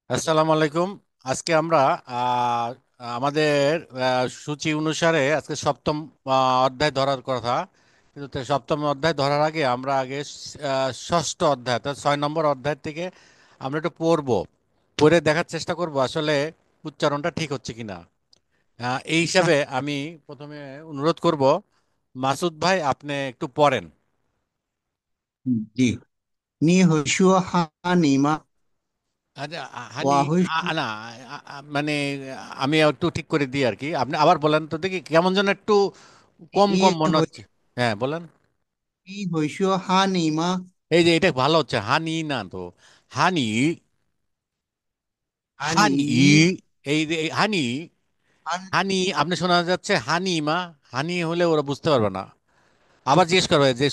আসসালামু আলাইকুম। আজকে আমরা আহ, আমাদের সূচি অনুসারে আজকে সপ্তম অধ্যায় ধরার কথা। কিন্তু সপ্তম অধ্যায় ধরার আগে আমরা আগে ষষ্ঠ অধ্যায় অর্থাৎ 6 নম্বর অধ্যায় থেকে আমরা একটু পড়বো, পড়ে দেখার চেষ্টা করব আসলে উচ্চারণটা ঠিক হচ্ছে কিনা। এই আচ্ছা। হিসাবে আমি প্রথমে অনুরোধ করব, মাসুদ ভাই আপনি একটু পড়েন। জি। 你很说哈尼吗？আচ্ছা, হানি না, 我会说মানে আমি একটু ঠিক করে দিই আর কি। আপনি আবার বলেন তো দেখি, কেমন যেন একটু কম কম মনে你会হচ্ছে। হ্যাঁ বলেন। 你会说哈尼吗？এই যে এটা ভালো হচ্ছে, হানি না তো, হানি, হানি, 哈尼এই যে এই হানি, হানি আপনি শোনা যাচ্ছে হানি মা, হানি হলে ওরা বুঝতে পারবে না। আবার জিজ্ঞেস করবে যে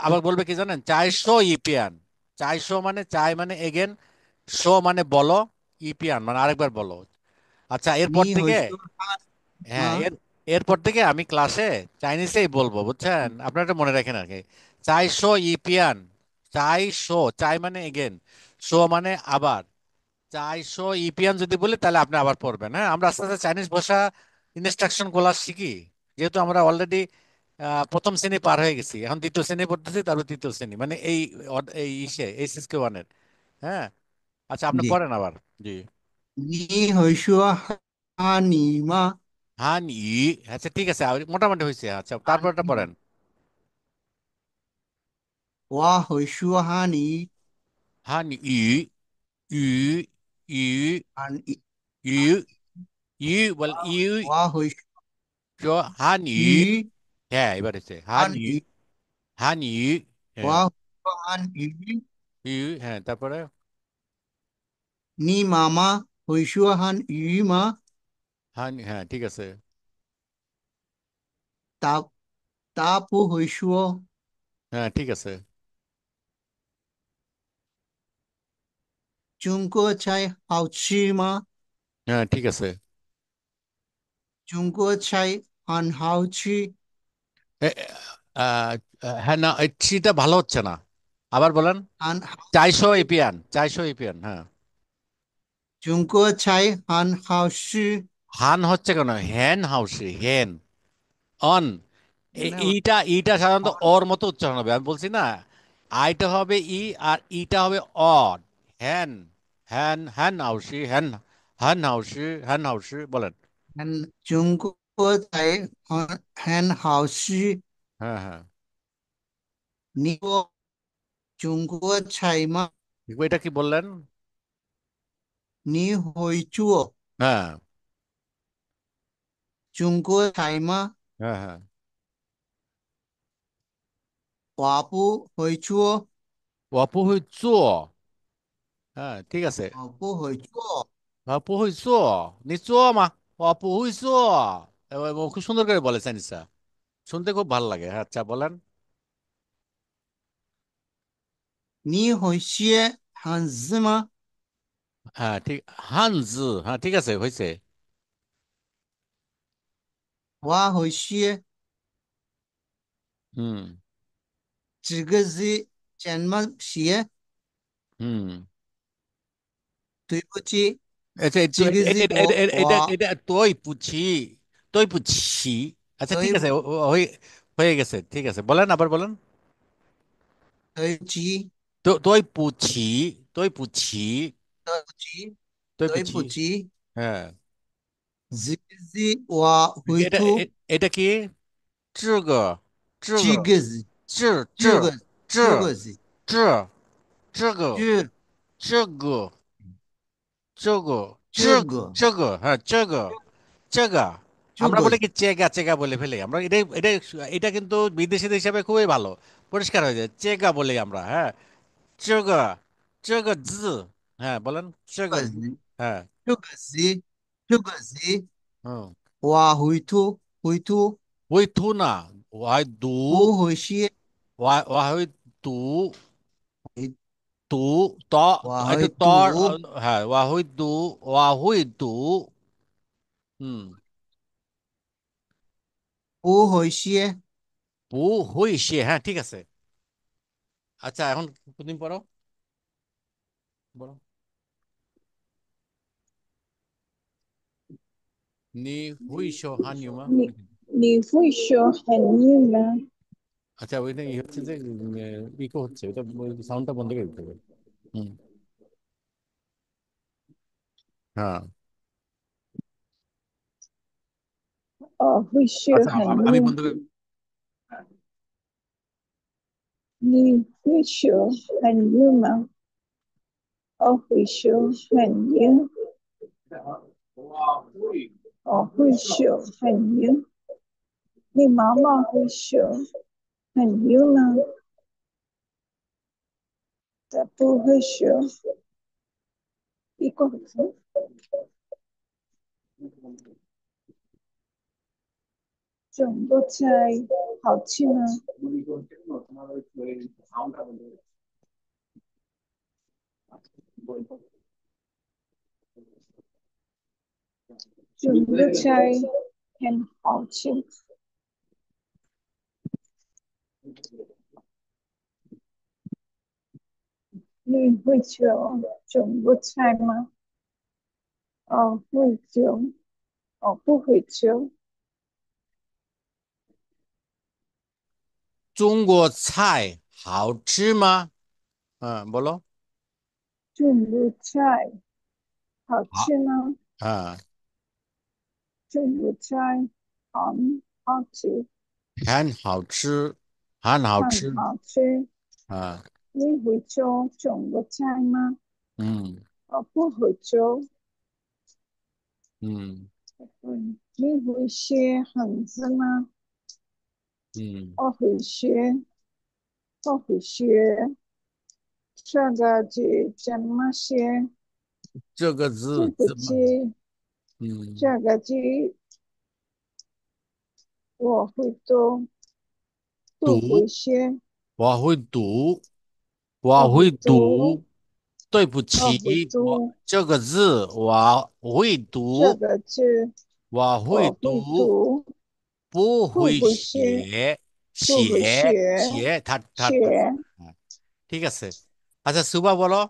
আবার বলবে কি জানেন, 400 ইপিয়ান। 400 মানে চাই মানে এগেন, শো মানে বলো, ইপিয়ান মানে আরেকবার বলো। আচ্ছা এরপর থেকে, 你会说哈尼吗？হ্যাঁ এরপর থেকে আমি ক্লাসে চাইনিজেই বলবো, বুঝছেন? আপনারা এটা মনে রাখেন আর কি। চাই শো ইপিয়ান, চাই শো, চাই মানে এগেন, শো মানে আবার, চাই শো ইপিয়ান যদি বলি তাহলে আপনি আবার পড়বেন। হ্যাঁ, আমরা আস্তে আস্তে চাইনিজ ভাষা ইনস্ট্রাকশন গুলা শিখি, যেহেতু আমরা অলরেডি প্রথম শ্রেণী পার হয়ে গেছি, এখন দ্বিতীয় শ্রেণী পড়তেছি, তারপর তৃতীয় শ্রেণী, মানে এই এই ইসে এইচএসকে ওয়ানের। হ্যাঁ, আচ্ছা আপনি জি। পড়েন আবার। জি। 你会说哈尼吗？হান ই, আচ্ছা ঠিক আছে, মোটামুটি হয়েছে। আচ্ছা তারপর এটা পড়েন। 我会说哈尼。汉语语语哈尼语语বল ইউ, 说汉语। 我会说语。হ্যাঁ এবার হচ্ছে হান ই, 汉语。হান ই। হ্যাঁ, 我会说汉语。ইউ, হ্যাঁ তারপরে 你妈妈会说汉语吗？হান, হ্যাঁ ঠিক আছে। 他不会说。হ্যাঁ ঠিক আছে।中国菜好吃吗？হ্যাঁ ঠিক আছে। 中国菜很好吃。এ, আহ, হ্যাঁ না, চিটা ভালো হচ্ছে না, আবার বলেন। 很好 চারশো 吃。এপিয়ান, 400 এপিয়ান, হ্যাঁ। 中国菜很好吃。হান হচ্ছে কেন, হ্যান হাউসে, হ্যান, অন, না, ইটা ইটা সাধারণত হন। অর মতো উচ্চারণ হবে, আমি বলছি না। আইটা হবে ই, আর ইটা হবে অর। হ্যান, হ্যান, হ্যান হাউসি, হ্যান, হ্যান হাউসি, হ্যান হাউসি বলেন। 中国菜很好吃。হ্যাঁ হ্যাঁ। 你说中国菜吗？এটা কি বললেন? 你会做 হ্যাঁ 中国菜吗？হ্যাঁ হ্যাঁ। 我不会做。我不会做，হ্যাঁ ঠিক আছে। 我不会做。我不会做，你做吗? 我不会做। ও খুব সুন্দর করে বলেছেন স্যার, শুনতে খুব ভালো লাগে। হ্যাঁ, আচ্ছা বলেন। 你会写汉字吗？হ্যাঁ ঠিক, হানজি, হ্যাঁ ঠিক আছে হয়েছে।我会写হুম这个字怎么写？হুম। 对不起，আচ্ছা这个字এটা এটা তোই পুছি, তোই পুছি। আচ্ছা ঠিক对আছে, হয়ে গেছে, ঠিক আছে বলেন, আবার বলেন।对不起，তো তোই পুছি, তোই পুছি, 对不起，তোই对পুছি।不起。হ্যাঁ, 这个字我会এটা读。এটা কি? 这个这个字，这这这个这这个字，这这个这这个这个这这个这个হ্যাঁ চেগা, আমরা这个字，বলি কি চেগা, চেগা বলে ফেলি আমরা। এটা এটা কিন্তু বিদেশিদের হিসাবে খুবই ভালো, পরিষ্কার হয়ে যায়, চেগা বলি আমরা। হ্যাঁ, চেগা, চেগা জ, হ্যাঁ বলেন, চেগা জ। হ্যাঁ, 这个字，这个字হুম।我会读，会读，ওই থু না, ওয়াই দু,不会写，ওয়াই দু,会তু, ত,我会এটা তর,读，হ্যাঁ ওয়াহুই দু, ওয়াহুই দু। হুম, 不会写。পু হুই সে, হ্যাঁ ঠিক আছে। আচ্ছা এখন তুমি পড়ো। বলো। নি হুইশো হানিউমা। 你会说 很硬 吗？আচ্ছা, ওইটা ই হচ্ছে যে ইকো হচ্ছে, ওটা সাউন্ডটা বন্ধ করে দিতে হবে। হুম। হ্যাঁ। 会说 আচ্ছা, আমি 很硬。বন্ধ করে। 你会说 很硬 吗？会说 很硬。会说 很硬。你妈妈会说很硬吗？她不会说。一个字。中国菜好吃吗？中国菜很好吃。你会说中国菜吗？会说。不会说。中国菜好吃吗？嗯，বলো। 中国菜好好。吃吗？হ্যাঁ। 中国菜很好吃。很好吃，很好很吃。好吃。হ্যাঁ। 你会做中国菜吗？হুম। 不会做。হুম।你会写汉字吗？হুম। 会写。会写。这个字怎么写？这个字这个怎么？字，嗯，这个字我会读，不会读，写。我会读，我我会会读，读。对不我会起，读。这个字我会这读，个字我会我会读，读，不不会会写。写，不会写。写，他写。হ্যাঁ, ঠিক আছে। আচ্ছা, সুবা বলো।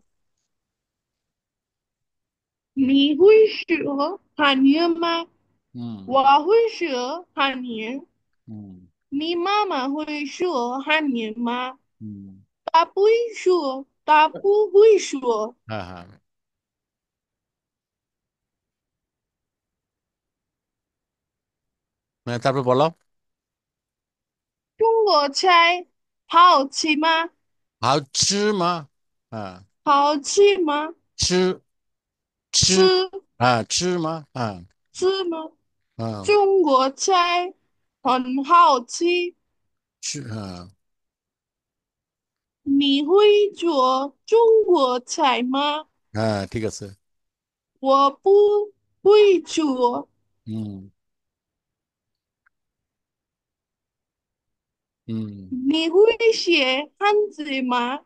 你会说汉语吗？হুম। 我会说汉语。হুম। 你妈妈会说汉语吗？হুম। 她不会说，她不会说。হ্যাঁ, হ্যাঁ। তারপর বলো। 中国菜好吃吗？好吃吗？হ্যাঁ। 好吃吗？吃吃吃吃吗？吃吗？嗯，中国菜很好吃。吃你会做中国菜吗？ঠিক আছে। 我不会做。হুম। হুম।你会写汉字吗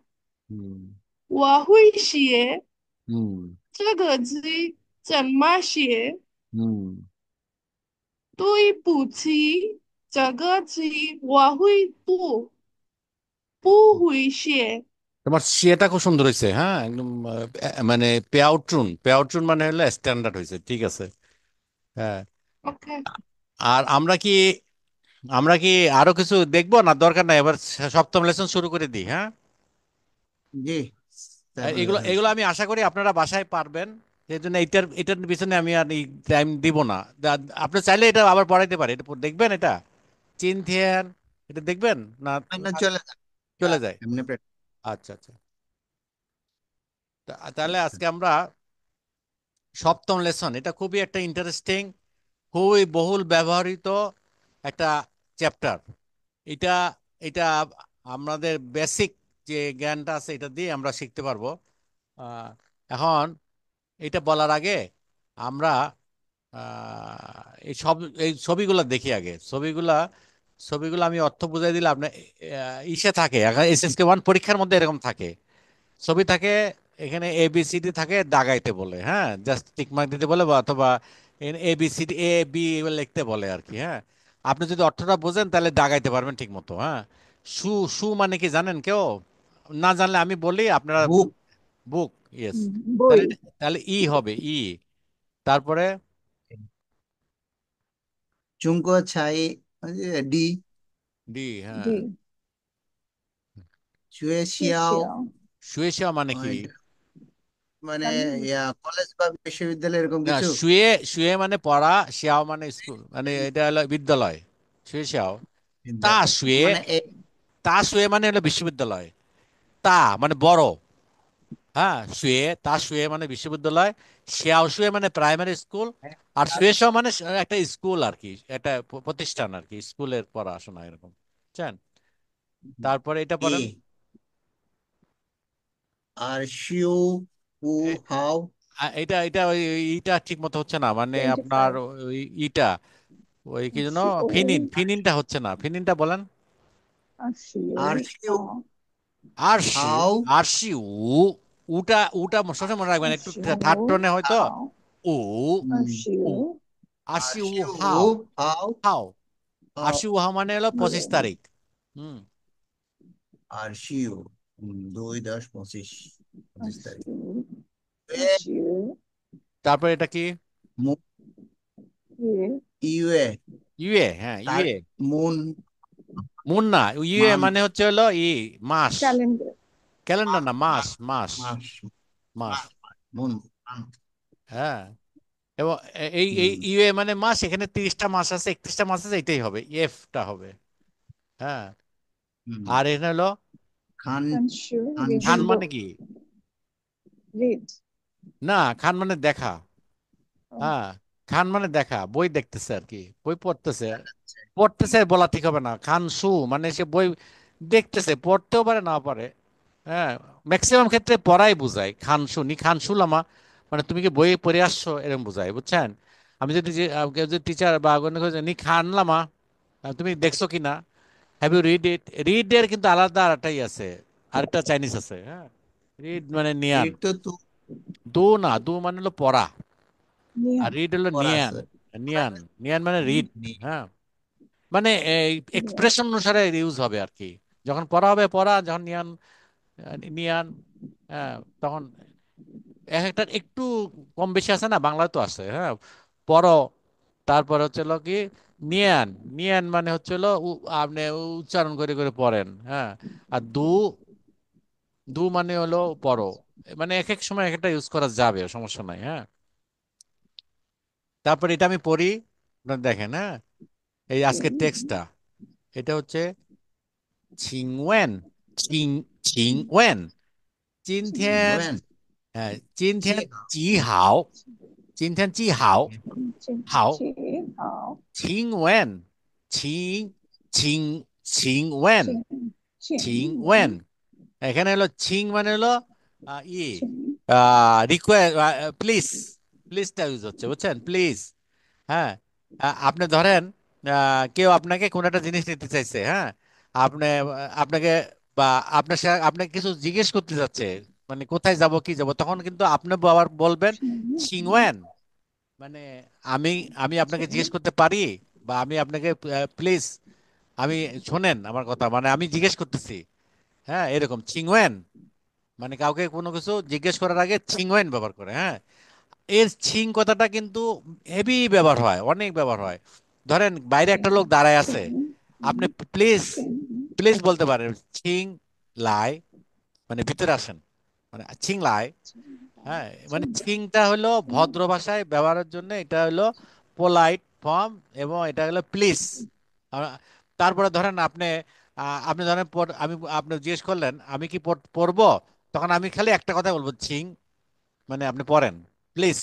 ？হুম। 我会写。হুম। 这个字怎么写？হুম।对不起，这个字我会读，不会写。তোমার সেটা খুব সুন্দর হয়েছে, হ্যাঁ, একদম মানে পেয়াউট্রুন, পেয়াউট্রুন মানে হলো স্ট্যান্ডার্ড হয়েছে, ঠিক আছে। হ্যাঁ। OK，আর আমরা কি আরো কিছু দেখবো না? দরকার নাই, এবার সপ্তম লেসন শুরু করে দিই, হ্যাঁ। জি, তাই বলে এগুলো ভালো। এগুলো আমি আশা করি আপনারা বাসায় পারবেন, সেই জন্য এটার পিছনে আমি আর টাইম দিব না। আপনি চাইলে এটা আবার পড়াইতে পারি, এটা দেখবেন, এটা চিনথিয়ান, এটা দেখবেন না? না, চলে যাক। চলে যায়। এমনি আচ্ছা, আচ্ছা। তাহলে আজকে আমরা সপ্তম লেসন, এটা খুবই একটা ইন্টারেস্টিং, খুবই বহুল ব্যবহৃত একটা চ্যাপ্টার। এটা এটা আমাদের বেসিক যে জ্ঞানটা আছে এটা দিয়ে আমরা শিখতে পারবো। আহ, এখন এটা বলার আগে আমরা এই এই ছবিগুলো দেখি আগে। ছবিগুলো আমি অর্থ বুঝাই দিলে আপনার ইসে থাকে, এসএসকে 1 পরীক্ষার মধ্যে এরকম থাকে, ছবি থাকে, এখানে এবিসিডি থাকে, দাগাইতে বলে, হ্যাঁ, জাস্ট টিক মার্ক দিতে বলে, বা অথবা এবিসিডি এ বি লিখতে বলে আর কি, হ্যাঁ। আপনি যদি অর্থটা বোঝেন তাহলে দাগাইতে পারবেন ঠিক মতো, হ্যাঁ। সু সু মানে কি জানেন কেউ? না জানলে আমি বলি, আপনারা। বুক। বুক। ইয়েস। বই। তাহলে তাহলে ই হবে ই। তারপরে চুঙ্কো ছাই ডি। ডি, হ্যাঁ। ডি। শুয়ে শিয়াও শুয়েছিও। শুয়েছিয়া মানে কি? এটা মানে মানে কলেজ বা বিশ্ববিদ্যালয় এরকম না, কিছু। শুয়ে শুয়ে মানে পড়া, শিয়াও মানে স্কুল, মানে এটা হলো বিদ্যালয়। শুয়ে শিয়াও। তা বিদ্যালয় শুয়ে, মানে তা শুয়ে মানে হলো বিশ্ববিদ্যালয়। তা মানে বড়। হ্যাঁ, শুয়ে, তা শুয়ে মানে বিশ্ববিদ্যালয়। শিয়াও শুয়ে মানে প্রাইমারি স্কুল। আর শুয়ে শাও মানে একটা স্কুল আর কি, একটা প্রতিষ্ঠান আর কি, স্কুলের পড়াশোনা এরকম, বুঝছেন? তারপরে এটা এ পড়েন। আর শিউ উ এ- হাও। এটা এটা ইটা ঠিক মতো হচ্ছে না, মানে আপনার 25। ওই ইটা, ওই কি যেন, শিও। ফিনিনটা হচ্ছে না, ফিনিনটা বলেন। শিও। আর শিউ আরশি, হাও। আরশি উ, উটা উটা সবসময় মনে রাখবেন, একটু শিও থার্ড টোনে হয়তো। হাও। উ, উ, শিও আর আরশি উ শিউ হাও, হাও হাও। হাও। আরশি উ হাও মানে হলো ইয়ে। 25 তারিখ। হুম। আর শিউ 2-10-25, 25 তারিখ। শিও। এ শিও। তারপর এটা কি? মু- ইয়ে। ইউএ ইউএ, হ্যাঁ তার ইউএ। মুন মুন না, ইউএ মান্থ মানে হচ্ছে হলো মাস। ক্যালেন্ডার। ক্যালেন্ডার মাস না, মাস, মাস মাস, মাস মাস। মাস মুন মান্থ। হ্যাঁ। এবং এই এই হুম ইউএ মানে মাস, এখানে 30টা মাস আছে, 31টা মাস আছে, এটাই হবে, এফটা হবে। হ্যাঁ। হুম আর এখানে হলো খান খানশু খান রিডিং খানসু মানে বুক। কি? রিড। না, খান মানে দেখা। হ্যাঁ, খান মানে দেখা, বই দেখতেছে আর কি, বই পড়তেছে। পড়তেছে বলা ঠিক হবে না, খান সু মানে সে বই দেখতেছে, পড়তেও পারে না পারে। হ্যাঁ, ম্যাক্সিমাম ক্ষেত্রে পড়াই বোঝায়, খান সু নি, খান সুলামা মানে তুমি কি বই পড়ে আসছো এরকম বোঝায়, বুঝছেন? আমি যদি কেউ যদি টিচার বা কোনো কেউ যদি, নি খান লামা, তুমি দেখছো কি না, have you read it. Read এর কিন্তু আলাদা আরেকটাই আছে, আরেকটা চাইনিজ আছে, হ্যাঁ। রিড মানে নিয়ান। রিড তো তু দু না, দু মানে হলো পড়া। আর নিয়ম। রিড হলো নিয়ান। পড়াছে নিয়ান, নিয়ান মানে রিড। নি হ্যাঁ, মানে নিয়ম। এক্সপ্রেশন অনুসারে ইউজ হবে আর কি। যখন পড়া হবে পড়া, যখন নিয়ান, নিয়ান, হ্যাঁ, তখন এক একটা একটু কম বেশি আছে না, বাংলায় তো আছে, হ্যাঁ। পড়ো, তারপর হচ্ছে হলো কি নিয়ান। নিয়ান মানে হচ্ছে হলো আপনি উচ্চারণ করে করে পড়েন, হ্যাঁ। আর দু, দু মানে হলো পড়ো। মানে এক এক সময় এক একটা ইউজ করা যাবে, সমস্যা নাই, হ্যাঁ। তারপর এটা আমি পড়ি, আপনারা দেখেন, হ্যাঁ। এই আজকের টেক্সটটা, এটা হচ্ছে ছিংওয়েন, ছিং, ছিংওয়েন, 今天，জি 今天记好，今天记好，好，请好。ছিংওয়েন，ছিং ছিংওয়েন, ছিংওয়েন। 请。এখানে হলো ছিং মানে হলো请。রিকোয়েস্ট, প্লিজ, প্লিজটা ইউজ হচ্ছে, বুঝছেন, প্লিজ। হ্যাঁ। আপনি ধরেন কেউ আপনাকে কোন একটা জিনিস নিতে চাইছে, হ্যাঁ। আপনি আপনাকে বা আপনার আপনাকে কিছু জিজ্ঞেস করতে যাচ্ছে, মানে কোথায় যাব কি যাব, তখন কিন্তু আপনি আবার বলবেন 请。সিংওয়েন, মানে আমি আমি আপনাকে জিজ্ঞেস 请。করতে পারি, বা আমি আপনাকে প্লিজ, আমি শোনেন আমার কথা, মানে আমি জিজ্ঞেস করতেছি, হ্যাঁ, এরকম চিংওয়েন। মানে কাউকে কোনো কিছু জিজ্ঞেস করার আগে চিংওয়েন ব্যবহার করে, হ্যাঁ। এর ছিং কথাটা কিন্তু হেভি ব্যবহার হয়, অনেক ব্যবহার হয়। ধরেন বাইরে একটা লোক 请。দাঁড়ায় আছে, 请。আপনি প্লিজ, 请。প্লিজ বলতে পারেন ছিং লাই, মানে ভিতরে আসেন, মানে ছিং লাই। 请。হ্যাঁ, মানে 请。ছিংটা হলো ভদ্র ভাষায় ব্যবহারের জন্য, এটা হলো পোলাইট ফর্ম, এবং এটা হলো প্লিজ। তারপরে ধরেন আপনি আপনি ধরেন আমি, আপনি জিজ্ঞেস করলেন আমি কি পড়বো, তখন আমি খালি একটা কথা বলবো ছিং, মানে আপনি পড়েন, প্লিজ।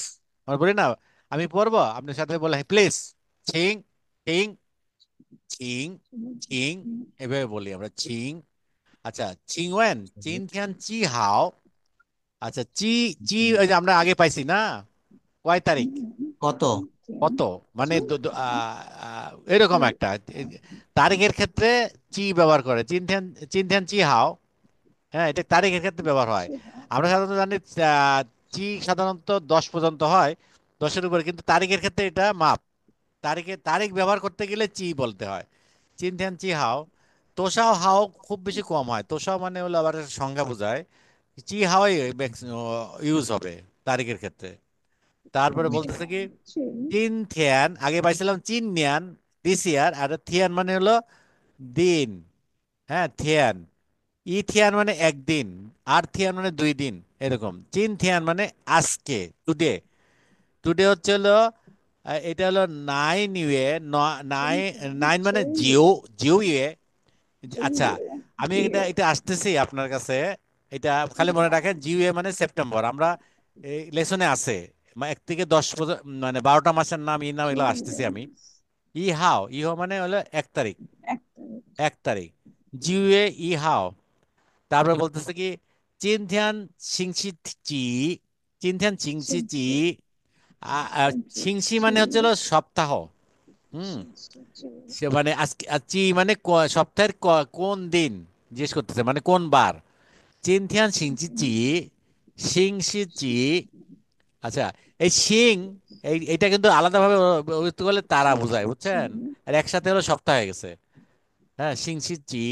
আমরা বলি না আমি পড়বো, আপনার সাথে বলে প্লিজ, ছিং, ছিং, ছিং, ছিং, এভাবে বলি আমরা ছিং। আচ্ছা, ছিংওয়েন, চিন থিয়ান চি হাও। আচ্ছা, চি, চি ওই যে আমরা আগে পাইছি না, কয় তারিখ, কত কত, মানে এরকম একটা তারিখের ক্ষেত্রে চি ব্যবহার করে, চিন থিয়ান, চিন থিয়ান চি হাও। হ্যাঁ, এটা তারিখের ক্ষেত্রে ব্যবহার হয়। আমরা সাধারণত জানি চি সাধারণত 10 পর্যন্ত হয়, 10-এর উপরে, কিন্তু তারিখের ক্ষেত্রে এটা মাপ। তারিখ ব্যবহার করতে গেলে চি বলতে হয়। চিন ধ্যান চি হাও। তোষাও হাও খুব বেশি কম হয়, তোষাও মানে হলো আবার একটা সংজ্ঞা বোঝায়, চি হাওয়াই ইউজ হবে তারিখের ক্ষেত্রে। তারপরে বলতেছে কি চিন চিন থিয়ান, আগে পাইছিলাম চিন নিয়ান দিস ইয়ার, আর থিয়ান মানে হলো দিন। হ্যাঁ থিয়ান, ই থিয়ান মানে একদিন, আর থিয়ান মানে 2 দিন, এরকম। চিন থিয়ান মানে আজকে, টুডে। টুডে হচ্ছে হলো এটা হলো 9 ইয়ে, চিন নাইন, চিন নাইন মানে চিন জিও, জিও ইয়ে। আচ্ছা, জিয়ে আমি এটা জিয়ে এটা আসতেছি আপনার কাছে। এটা খালি মনে রাখেন, জিও এ মানে সেপ্টেম্বর। আমরা এই লেসনে আছে 1 থেকে 10 মানে 12টা মাসের নাম, ই নাম, এগুলো আসতেছি আমি। ই হাও মানে হলো 1 তারিখ, একটা 1 তারিখ। জিও এ ই হাও। তারপরে বলতেছে কি চিনথিয়ান সিংসি চি, চিনথিয়ান সিংসি চিন চি। চিন সিংসি চি মানে হচ্ছে হলো সপ্তাহ। হুম। চিন চি সে মানে আজকে, আর চি মানে সপ্তাহের কোন দিন জিজ্ঞেস করতেছে, মানে কোন বার। চিনথিয়ান সিংসি চি, সিংসি চি। আচ্ছা, এই সিং, এইটা কিন্তু আলাদাভাবে অভিযুক্ত করলে তারা বোঝায়, বুঝছেন? চিন আর একসাথে হলো সপ্তাহ হয়ে গেছে। হ্যাঁ, সিংসি চি।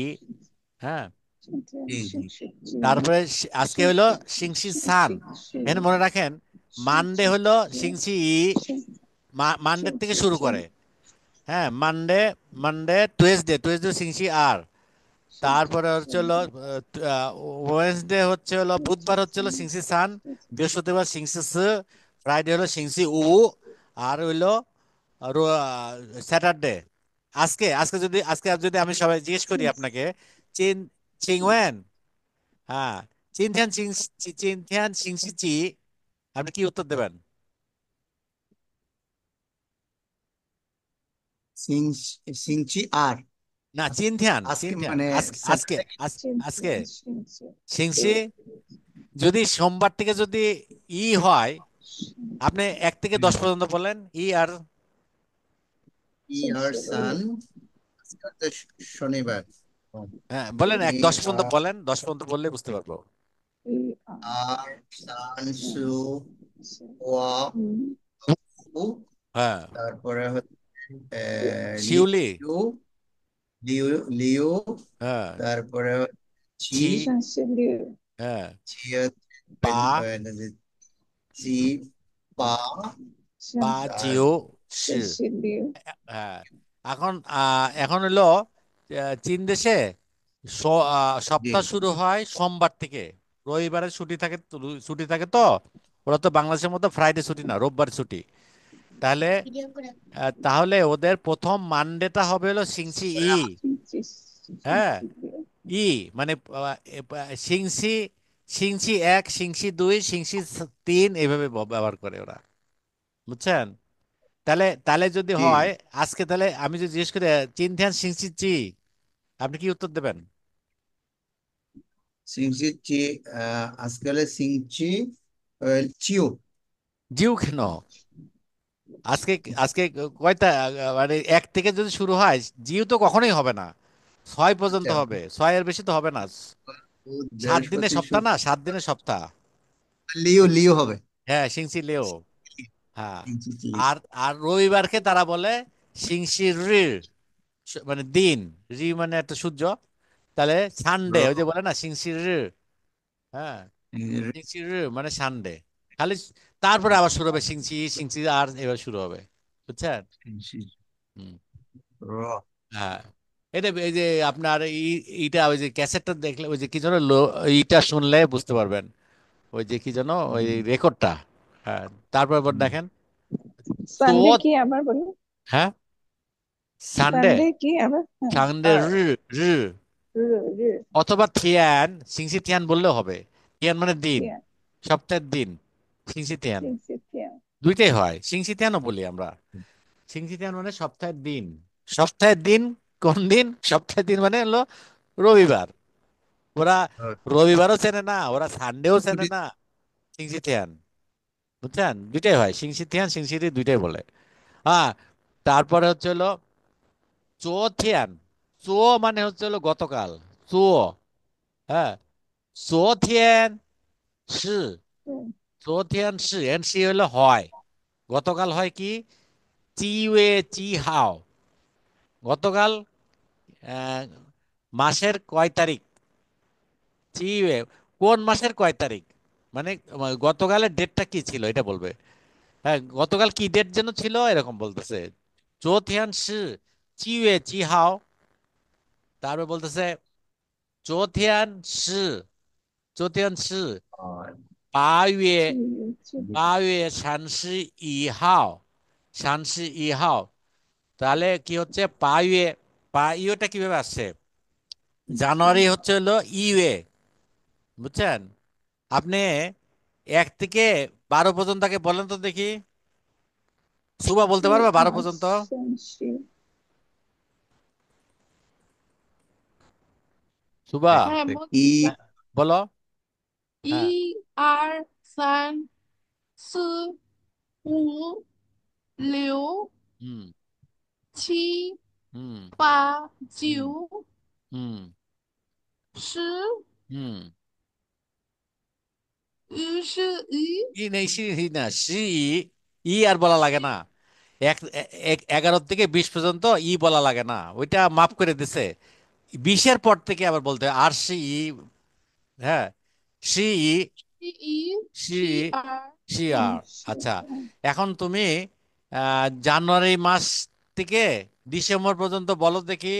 হ্যাঁ। চিন চিন জি জি। চিন চি চি তারপরে আজকে চিন হলো চি সিংসি চিন সান। চি চি এখানে মনে রাখেন, চিন মানডে চি হলো চি সিংসি ই, চিন মানডে চিন থেকে চি শুরু চি করে। হ্যাঁ, মানডে, মানডে টুয়েসডে, টুয়েসডে সিংসি আর। চিন চি তারপরে চি হচ্ছে হলো ওয়েনসডে হচ্ছে হলো, চিন চি বুধবার হচ্ছে চি হলো সিংসি সান। বৃহস্পতিবার সিংসি স। ফ্রাইডে হলো সিংসি উ। আর হইলো স্যাটারডে। আজকে যদি আমি সবাই জিজ্ঞেস করি আপনাকে, চিন চিংওয়েন, হ্যাঁ, চিনথিয়ান সিংসি চি, আপনি কি উত্তর দেবেন? সিং সিংচি আর না, আজ- চিনথিয়ান, আজকে চিনথিয়ান মানে আজকে, আজকে স্যাটারডে। আজকে চিন আজকে চিন চিন চি সিংসি, যদি সোমবার থেকে যদি ই হয়, আপনি 1 থেকে 10 পর্যন্ত বলেন, ই আর। ই চিন আর চি ই সান, আজকে হচ্ছে শনিবার। হ্যাঁ বলেন, ই 10 পর্যন্ত আর বলেন, 10 পর্যন্ত বললে বুঝতে পারবো। ই আর আর সান চিন সু চি ওয়া হুম উ, হ্যাঁ, তারপরে হচ্ছে শিউলি। লিউ, লিউ লিউ, হ্যাঁ, তারপরে চি, চি। 山西绿 হ্যাঁ, চি হচ্ছে পা, চি পা, পা 山 তার জিও 山 সি। 西绿 হ্যাঁ। এখন এখন হলো চীন দেশে জি সপ্তাহ শুরু হয় সোমবার থেকে। রবিবারে ছুটি থাকে তো, ছুটি থাকে তো। ওরা তো বাংলাদেশের মতো ফ্রাইডে ছুটি না, রোববার ছুটি। তাহলে তাহলে ওদের প্রথম মানডেটা হবে হলো সিংসি ই। 经济山 হ্যাঁ, 西绿 ই মানে সিংসি, সিংসি 1, সিংসি 2, সিংসি 3, এইভাবে ব্যবহার করে ওরা, বুঝছেন? তাহলে তাহলে যদি জি। হয় আজকে, তাহলে আমি যদি জিজ্ঞেস করি চিনথিয়ান সিংসি চি, আপনি কি উত্তর দেবেন? সিংচি চি, আজকাল সিংচি চিও। জিউ কেন? আজকে, আজকে কয়টা, মানে 1 থেকে যদি শুরু হয়, জিউ তো কখনোই হবে না। 6 পর্যন্ত আচ্ছা, হবে, 6-এর বেশি তো হবে না। বুধ, 7 দিনে বৃহস্পতি, সপ্তাহ না, শুক্র, 7 দিনের সপ্তাহ। লিও লিও হবে। হ্যাঁ, সিংসি লেও। হ্যাঁ। সিংচি চি। আর আর রবিবারকে তারা বলে সিংসি রি, মানে দিন। রি মানে একটা সূর্য। তাহলে সানডে, ওই যে বলে না সিংসি রি। হ্যাঁ, সিংসি রি মানে সানডে। খালি তারপরে আবার শুরু হবে সিংসি, সিংসি আর এবার শুরু হবে, বুঝছেন? হুম। র। হ্যাঁ, এটা এই যে আপনার এইটা, ওই যে ক্যাসেটটা দেখলে, ওই যে কি যেন এইটা শুনলে বুঝতে পারবেন। ওই যে কি যেন, ওই হুম, রেকর্ডটা। হ্যাঁ। তারপর আবার হুম। দেখেন তো। সানডে কি আবার বলুন হ্যাঁ, সানডে, সানডে কি আবার হ্যাঁ সানডে রি, রি। রু রু অথবা থিয়ান, সিংসি থিয়ান বললেও হবে। থিয়ান মানে দিন, টিয়া সপ্তাহের দিন। সিংসি থিয়ান সিনসি টিয়া দুইটাই হয়, সিংসি থিয়ানও বলি আমরা। সিংসি থিয়ান মানে সপ্তাহের দিন। সপ্তাহের দিন, কোন দিন? সপ্তাহের দিন মানে হলো রবিবার। ওরা রবিবারও চেনে না, ওরা সানডেও চেনে ছুটি। না। সিংসি থিয়ান, বুঝছেন? দুইটাই হয়, সিংসি থিয়ান, সিংসিটি দুইটাই বলে। হ্যাঁ। তারপরে হচ্ছে হলো চো থিয়ান। চো মানে হচ্ছে হলো গতকাল। চো, হ্যাঁ, চো থিয়ান সি, 嗯 চো থিয়ান সি, এন সি হলো হয়। গতকাল হয় কি চিওয়ে চি হাও, গতকাল আহ, মাসের কয় তারিখ? চিওয়ে, কোন মাসের কয় তারিখ, মানে গতকালের ডেটটা কি ছিল এটা বলবে। হ্যাঁ, গতকাল কি ডেট যেন ছিল এরকম বলতেছে। 昨天是7月几号। তারপর বলতেছে 昨天是7月几号？8月31号। তাহলে কি হচ্ছে 8月, ইউটা কিভাবে আসছে? জানুয়ারি হচ্ছে হলো ইউএ, বুঝছেন? আপনি 1 থেকে 12 পর্যন্ত আগে বলেন তো দেখি। সুবা বলতে পারবে 12 পর্যন্ত? 1、2、3、4。সুবা, হ্যাঁ ই বলছি। হ্যাঁ, বলো। হ্যাঁ। 1、2、3、4、5、6、হুম।七হুম।八হুম।九হুম।十，হুম। 21。ই নেই, সি না, ই আর বলা লাগে না। 11 থেকে 20 পর্যন্ত ই বলা লাগে না, ওইটা মাফ করে দিছে। 20-এর পর থেকে আবার বলতে হয় আর সি ই। হ্যাঁ, সি ই,一、সি ই, 二、সি আর। 嗯，是，আচ্ছা, এখন তুমি জানুয়ারি মাস থেকে ডিসেম্বর পর্যন্ত বলো দেখি।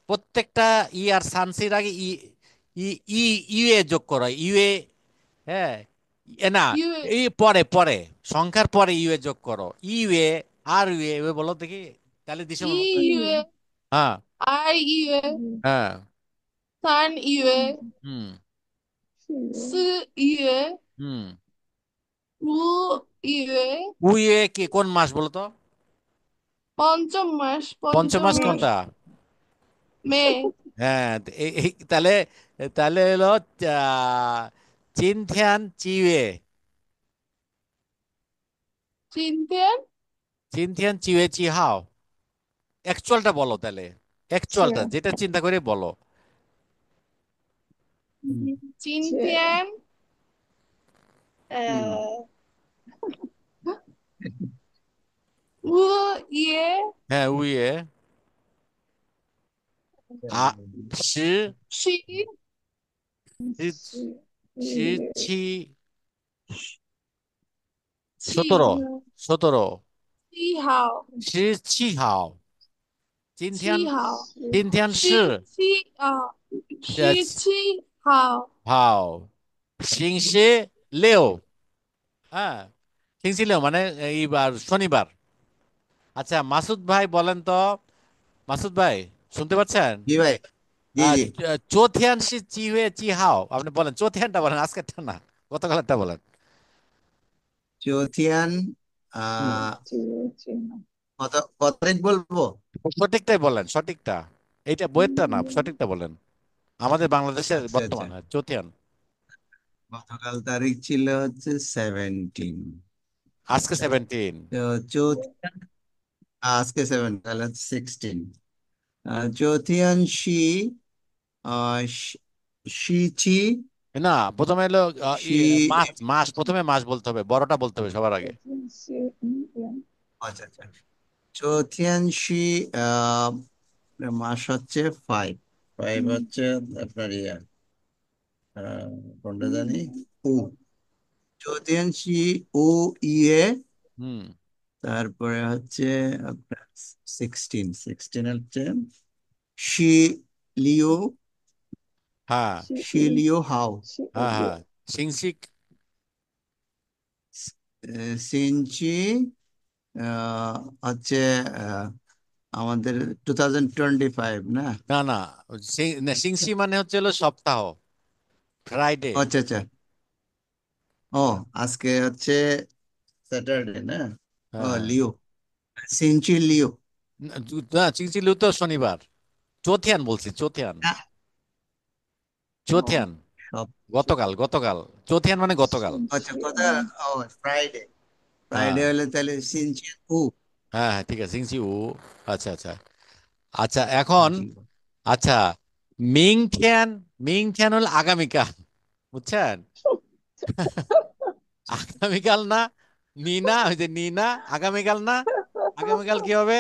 প্রত্যেকটা ই আর সানসির আগে ই, ই, ই, ইউএ যোগ করো, ইউএ। হ্যাঁ, না,月、এই পরে পরে সংখ্যার পরে ইউএ যোগ করো, ইউএ আর ইউএ বলো দেখি। তাহলে ডিসেম্বর মাস হয়ে যাবে। 是，1月、হ্যাঁ। 2月、嗯，হ্যাঁ। 3月、嗯，হুম।是，4月、হুম। 5月、উইএ কি কোন মাস বলো তো? পঞ্চম মাস, পঞ্চম পঞ্চম মাস মে, মাস। কোনটা? মে। হ্যাঁ, তাহলে তাহলে হলো চিনথিয়ান চিউয়ে। 今天চিনথিয়ান চিউয়ে চি হাও। অ্যাকচুয়ালটা বলো তাহলে, অ্যাকচুয়ালটা是，যেটা চিন্তা করে বলো। 是，今天হুম, 5月হ্যাঁ, উইয়ে। আ十七十是，17七17 17七号，17号。今天七号，是，今天十是七啊，呃17号。好星期六। হ্যাঁ, সিংসিলিও মানে এইবার শনিবার। আচ্ছা মাসুদ ভাই বলেন তো, মাসুদ ভাই শুনতে পাচ্ছেন? জি ভাই, জি জি। চৌথিয়ানসি চি হয়ে চি হাও, আপনি বলেন চৌথিয়ানটা বলেন, আজকেরটা না, গতকালেরটা বলেন। চৌথিয়ান হুম। 9、9、9。কত কত তারিখ বলবো? সঠিকটাই বলেন, সঠিকটা। এইটা বইয়েরটা না,嗯，সঠিকটা বলেন। আমাদের বাংলাদেশের আচ্ছা আচ্ছা, বর্তমান, হ্যাঁ, চৌথিয়ান। গতকাল তারিখ ছিল হচ্ছে 17। আজকে 17। তো চৌথিয়ান, আজকে 7, তাহলে 16। চৌথিয়ান শি, শিচি, না, প্রথমে এলো শি, মাস, মাস প্রথমে মাস বলতে হবে, বড়টা বলতে হবে সবার আগে।是，আচ্ছা আচ্ছা, চৌথিয়ান শি, আহ, মাস হচ্ছে 5। 5 হচ্ছে আপনার ইয়া, আহ, কোনটা জানি, উ। চৌথিয়ান শি, উ, ইয়ে। হুম। তারপরে হচ্ছে আপনার 16, 16 হচ্ছে শি লিও, হ্যাঁ। শি লিও হাও। হ্যাঁ। হ্যাঁ, সিংসিক। সিনচি আহ, হচ্ছে আহ, আমাদের 2025 না? না না, না, সিংসি মানে হচ্ছে হলো সপ্তাহ, ফ্রাইডে। আচ্ছা আচ্ছা, ও আজকে হচ্ছে স্যাটারডে না? ও হ্যাঁ। লিও, সিনচি লিও। না, না, চিংচিলু তো শনিবার। চৌথিয়ান বলছি, চৌথিয়ান। না, চৌথিয়ান সব, গতকাল, গতকাল। চৌথিয়ান মানে গতকাল। আচ্ছা কথা, ও ফ্রাইডে, ফ্রাইডে হ্যাঁ। হলে তাহলে সিনচি উ। হ্যাঁ। হ্যাঁ, ঠিক আছে, সিংসি উ। আচ্ছা আচ্ছা। আচ্ছা এখন, জি। আচ্ছা, মিংথিয়ান, মিংথিয়ান হলো আগামীকাল, বুঝছেন? আগামীকাল না, নিনা, ওই যে নিনা, আগামীকাল না। আগামীকাল কি হবে?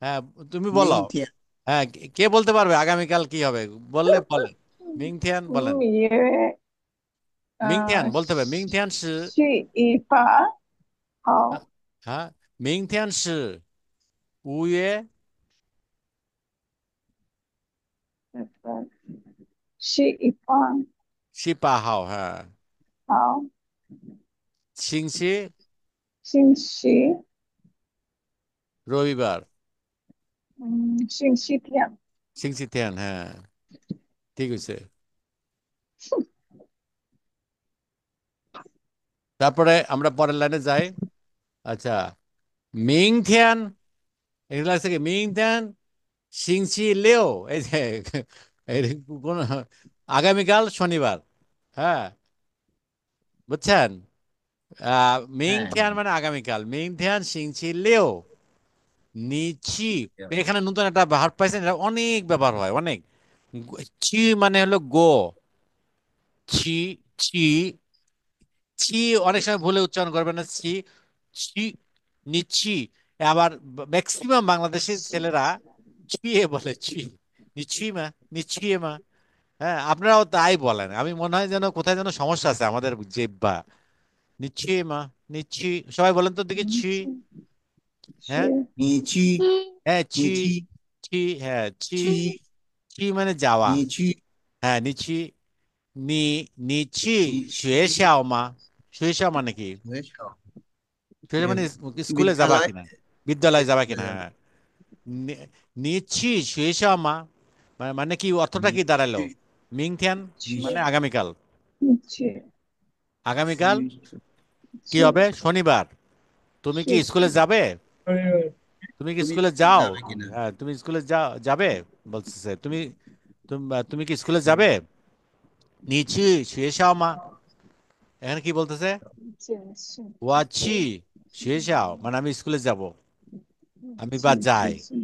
হ্যাঁ, তুমি বলো। মিংথিয়া, হ্যাঁ, কে কে বলতে পারবে আগামীকাল কি হবে? বললে বলেন। মিংথিয়ান বলেন।5月， বলতে হবে মিংথিয়ান সি 许一把好，明天是5月许一把18号哈，好，星期星期রবিবার星期天，星期天হ্যাঁ ঠিক আছে। তারপরে আমরা পরের লাইনে যাই। আচ্ছা, 明天 এগুলো লাগছে কি 明天 星期六 এই যে এই কোন আগামীকাল শনিবার, হ্যাঁ বুঝছেন? হ্যাঁ, 明天মানে আগামীকাল, 明天星期六 নিচি। এখানে নতুন একটা ভার্ব পাইছেন, এটা অনেক ব্যবহার হয় অনেক। চি মানে হলো গো, ছি ছি ছি, অনেক সময় ভুলে উচ্চারণ করবেন না, ছি ছি নিচ্ছি। আবার ম্যাক্সিমাম বাংলাদেশের ছেলেরা ছুঁয়ে বলে, ছুঁই নিচ্ছি মা, নিচ্ছি মা। হ্যাঁ, আপনারাও তাই বলেন। আমি মনে হয় যেন কোথায় যেন সমস্যা আছে আমাদের জিহ্বা। নিচ্ছি মা, নিচ্ছি, সবাই বলেন তো দেখি ছি। হ্যাঁ 许 你去 হ্যাঁ ছি 你去 ছি, হ্যাঁ ছি 去 ছি মানে যাওয়া। 你去 হ্যাঁ নিচ্ছি। নি নিচ্ছি 你去 শুয়েশাও মা। শুয়েশাও মানে কি? 学校 শুয়েশাও মানে স্কুলে যাবা বিদ্যালয় কিনা, বিদ্যালয়ে যাবা কিনা, বিদ্যালয় হ্যাঁ। নি- নিচ্ছি শুয়েশাও মা মানে কি, অর্থটা কি দাঁড়ালো? 你去 মিংথিয়ান 去 মানে আগামীকাল। 去 আগামীকাল 去 কি 去 হবে? শনিবার। তুমি কি 去 স্কুলে যাবে? তুমি কি তুমি স্কুলে স্কুলে যাও? যাবে কিনা হ্যাঁ, তুমি স্কুলে যাবে বলতেছে। তুমি কি স্কুলে যাবে? নিচি শুয়েশাও মা। এখানে কি বলতেছে? 见识 ওয়াচ্ছি শুয়েশাও মানে আমি স্কুলে যাব, আমি বা 见 যাই। 识是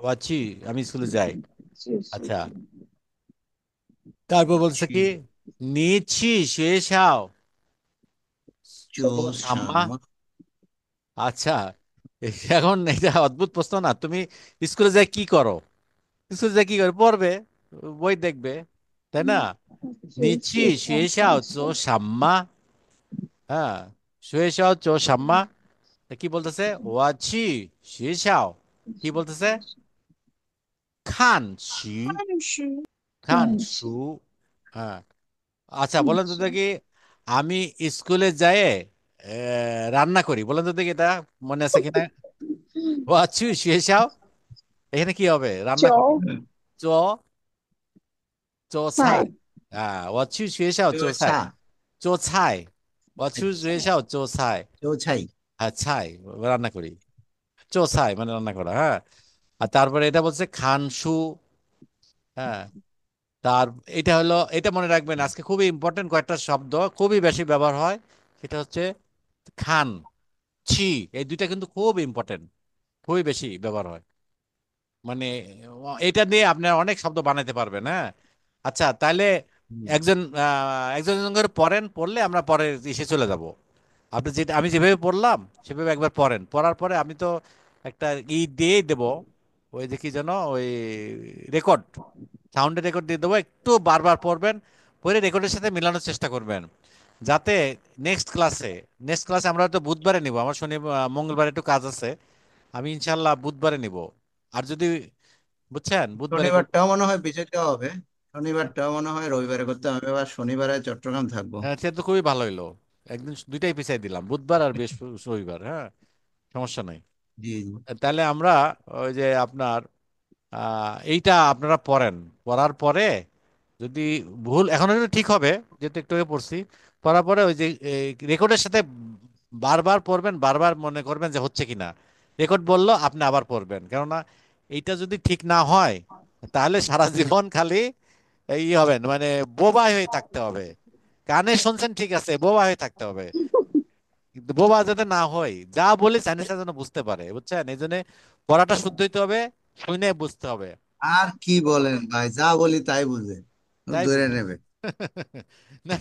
ওয়াচ্ছি আমি স্কুলে যাই। 就是 আচ্ছা, তারপর বলছে কি 去 নিচ্ছি শুয়েশাও 做什 সাম্মা। 么 আচ্ছা, এখন এটা অদ্ভুত প্রশ্ন না? তুমি স্কুলে যাই কি করো? স্কুলে যাই কি করে? পড়বে, বই দেখবে, তাই না? 就 নিচ্ছি 是上 শুয়েশাও 上 চো 学 সাম্মা। হ্যাঁ, শুয়েশাও চো সাম্মা। তা কি বলতেছে? ওয়াচ্ছি শুয়েশাও কি বলতেছে? 看书看书，看看书 书হ্যাঁ। আচ্ছা, 看 বলেন তো 书 দেখি, আমি স্কুলে যাই রান্না করি, বলেন তো দেখি এটা মনে আছে কিনা? ওয়াচ্ছি শুয়েশাও, এখানে কি হবে? রান্না করি, 韭 চ চ ছাই। 菜 我去学校做菜，做菜做菜，我去学校做菜。做菜 হ্যাঁ ছাই রান্না করি, চো ছাই মানে রান্না করা, হ্যাঁ। আর তারপরে এটা বলছে খানসু, হ্যাঁ। তার এটা হলো, এটা মনে রাখবেন, আজকে খুবই ইম্পর্টেন্ট কয়েকটা শব্দ খুবই বেশি ব্যবহার হয়। সেটা হচ্ছে খান, ছি, এই দুইটা কিন্তু খুব ইম্পর্টেন্ট, খুবই বেশি ব্যবহার হয়। মানে এটা দিয়ে আপনার অনেক শব্দ বানাতে পারবেন, হ্যাঁ। আচ্ছা, তাহলে হুম, একজন একজন করে পড়েন, পড়লে আমরা পরে এসে চলে যাব। আপনি যেটা আমি যেভাবে পড়লাম সেভাবে একবার পড়েন, পড়ার পরে আমি তো একটা দিয়েই দেবো, ওই যে কি যেন ওই রেকর্ড, সাউন্ডের রেকর্ড দিয়ে দেবো, একটু বারবার পড়বেন, পড়ে রেকর্ডের সাথে মেলানোর চেষ্টা করবেন, যাতে নেক্সট ক্লাসে আমরা তো বুধবারে নিব, আমার মঙ্গলবার একটু কাজ আছে, আমি ইনশাল্লাহ বুধবারে নিব। আর যদি বুঝছেন বুধবারে শনিবারটাও মনে হয় পিছাইতে হবে শনিবারটাও মনে হয় রবিবারে করতে হবে আবার শনিবারে চট্টগ্রাম থাকবো সে তো খুবই ভালো হইলো, একদিন দুইটাই পিছাই দিলাম, বুধবার আর রবিবার, হ্যাঁ, সমস্যা নাই। জি জি তাহলে আমরা ওই যে আপনার এইটা আপনারা পড়েন, পড়ার পরে যদি ভুল, এখন হয়তো ঠিক হবে যেহেতু একটু আগে পড়ছি, পড়ার পরে ওই যে রেকর্ডের সাথে বারবার পড়বেন, বারবার মনে করবেন যে হচ্ছে কিনা। রেকর্ড বললো আপনি আবার পড়বেন, কেননা এইটা যদি ঠিক না হয় তাহলে সারা জীবন খালি এই হবেন, মানে বোবা হয়ে থাকতে হবে। কানে শুনছেন ঠিক আছে, বোবা হয়ে থাকতে হবে, কিন্তু বোবা যাতে না হয়, যা বলি চাইনিজরা যেন বুঝতে পারে, বুঝছেন? এই জন্য পড়াটা শুদ্ধ হইতে হবে, শুনে বুঝতে হবে। আর কি বলেন ভাই যা বলি তাই বুঝে তাই ধরে বুঝে নেবে না,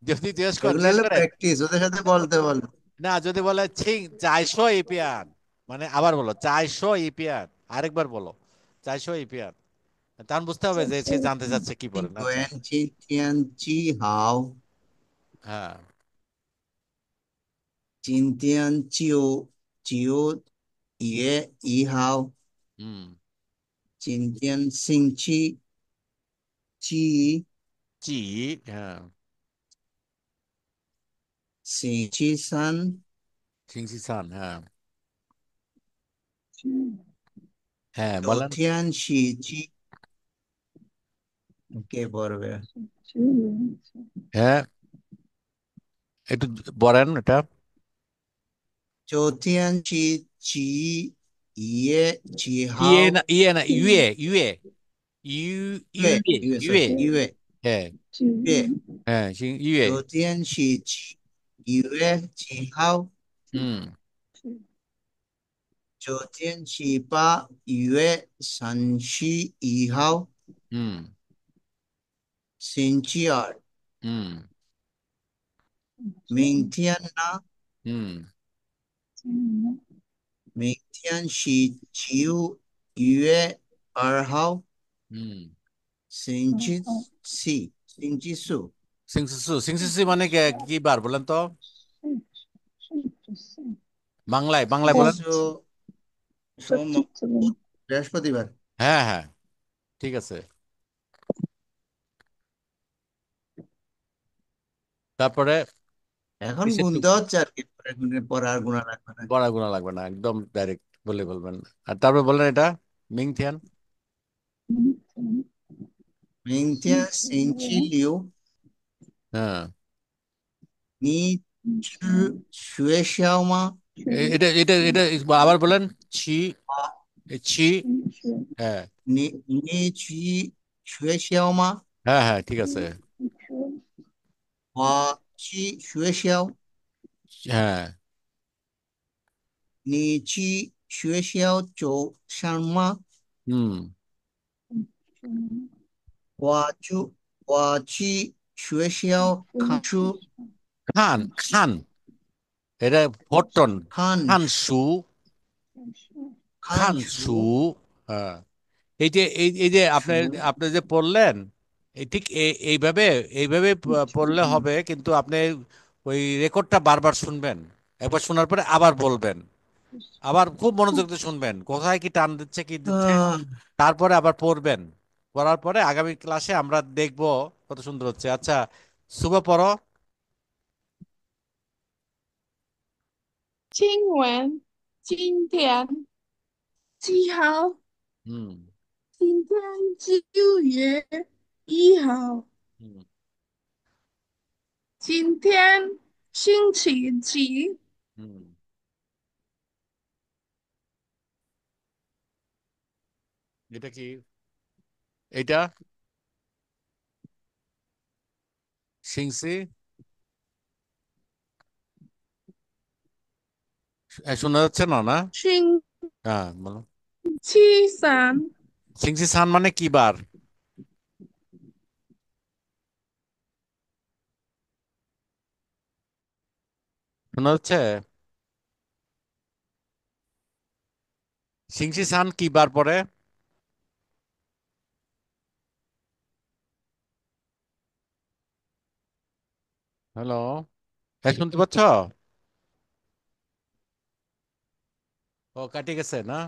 যদি এগুলো জিজ্ঞেস হলো করে, প্র্যাকটিস ওদের সাথে বলতে বলো না যদি বলে ছিং 400 ইপিয়ান, মানে আবার বলো 400 ইপিয়ান, আরেকবার বলো 400 ইপিয়ান, তখন বুঝতে হবে 这 যে 是 সে জানতে চাচ্ছে কি বলেন। আচ্ছা, 元气天气好 হ্যাঁ। 今天9月1号，হুম। 今天星期几？চি। হ্যাঁ।星期三，সিংসি সান। হ্যাঁ। 去 হ্যাঁ, বলেন। 昨天是几？কে পড়বে? 去 হ্যাঁ, একটু বলেন এটা। 昨天是几月几号？ইয়ে না ইউএ 去 ইউএ ইউএ 月，sorry，ইউএ। 去 হ্যাঁ। 去 হ্যাঁ, ইউএ। 昨天是几月几号？হুম। 去昨天是8月31号，হুম। 星期二。হুম। 去明天呢？হুম। 去明天是9月2号，হুম। 星期四。সিংসিসি মানে কি বার বলেন তো? 是 বাংলায় বাংলায় বলেন। শিশু সোম, subjectively বৃহস্পতিবার। হ্যাঁ হ্যাঁ, ঠিক আছে। তারপরে এখন কিসের গুনতে হচ্ছে আর কি, পরে আর গুণা লাগবে না। বড়া গুণা লাগবে না, একদম ডাইরেক্ট বলে বলবেন। আর তারপরে বললেন এটা মিংথিয়ান। 明天 明天星期六，হ্যাঁ। 你去学校吗？去এটা এটা এটা আবার বলেন। ছি। ছি। 去 হ্যাঁ। 你去学校吗？হ্যাঁ হ্যাঁ, ঠিক আছে। 去我去学校。হ্যাঁ।你去学校做什么？হুম।去我去学校看书。খান খান, এটা ফটন। 看খান সু। 去 খান সু। 看书。হ্যাঁ। এই যে আপনি 书 আপনি যে পড়লেন, এই ঠিক এইভাবে এইভাবে পড়লে হবে, কিন্তু আপনি ওই রেকর্ডটা বারবার শুনবেন। একবার শোনার পরে আবার বলবেন, আবার খুব মনোযোগ দিয়ে শুনবেন কোথায় কি টান দিচ্ছে কি দিচ্ছে। আহ, তারপরে আবার পড়বেন। পড়ার পরে আগামী ক্লাসে আমরা দেখব কত সুন্দর হচ্ছে। আচ্ছা, শুভ পড়ো। 今晚今天几号？হুম। 今天9月1号。হুম।今天星期几？হুম। এটা কি? এটা সিংসি। শোনা যাচ্ছে না না? হ্যাঁ, বলো। 星期三。সিংসি সান মানে কি বার? শোনা যাচ্ছে? সিংসি সান কি বার পরে? হ্যালো, শুনতে পাচ্ছ? ও, কাটি গেছে না?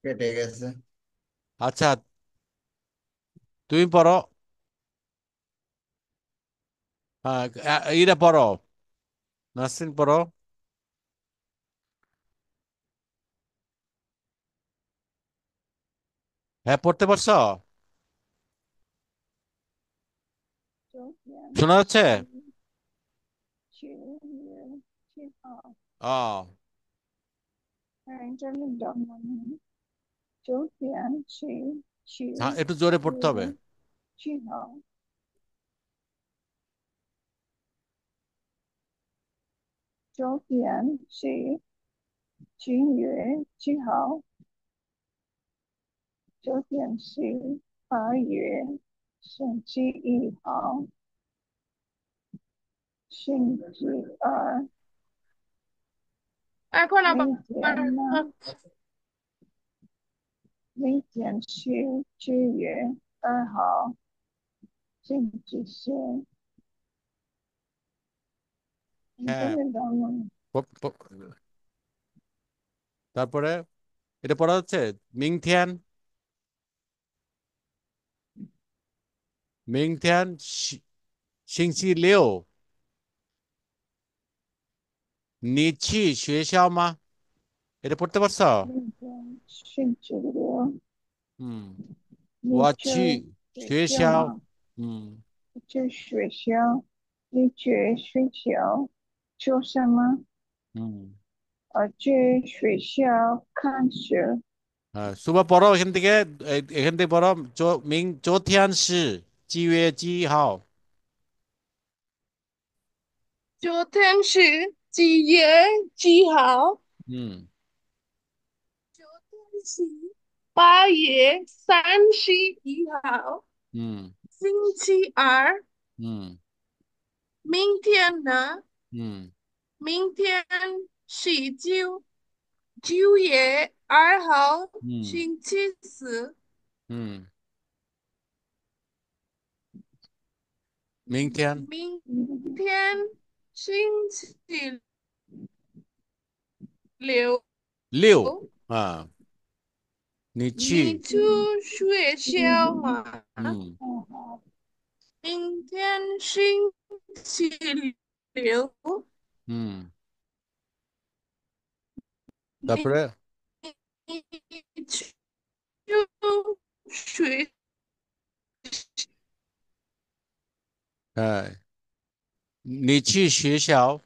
কেটে গেছে। আচ্ছা, তুমি পড়ো। হ্যাঁ, এটা পড়ো, নাসরিন পড়ো। হ্যাঁ, পড়তে পারছো? 9天 শোনা যাচ্ছে? 9月7号 ও, internet down 9天7একটু জোরে পড়তে হবে।月7号9天是7月7号9天是8月星期1号星期二এখন আবার明天呢明天是9月2号星期四 হ্যাঁ, ইন্টারনেট ডাউনলোড। প- প- তারপরে এটা পড়া হচ্ছে মিংথিয়ান, মিংথিয়ান সিংচি লিও নিচ্ছি শুয়েশাও মা। এটা পড়তে পারছো? 那个是指流，হুম। 你 ওয়াচ্ছি 这学校 শুয়েশাও। 吗？ হুম 这学校，你这学校做什么？হুম। 这学校看书。হ্যাঁ, সুবা পড়ো এখান থেকে, এখান থেকে পড়ো।昨天是几月几号？昨天是几月几号？হুম 昨天是8月31号，হুম星期二。হুম 明天呢？হুম 明天是9月2号，হুম星期四。হুম। মিংথিয়ান 明嗯天星期六。六啊，你去。你去学校吗？嗯哦，明天星期六。嗯，你 তারপরে 你去学 হ্যাঁ, 你去学校，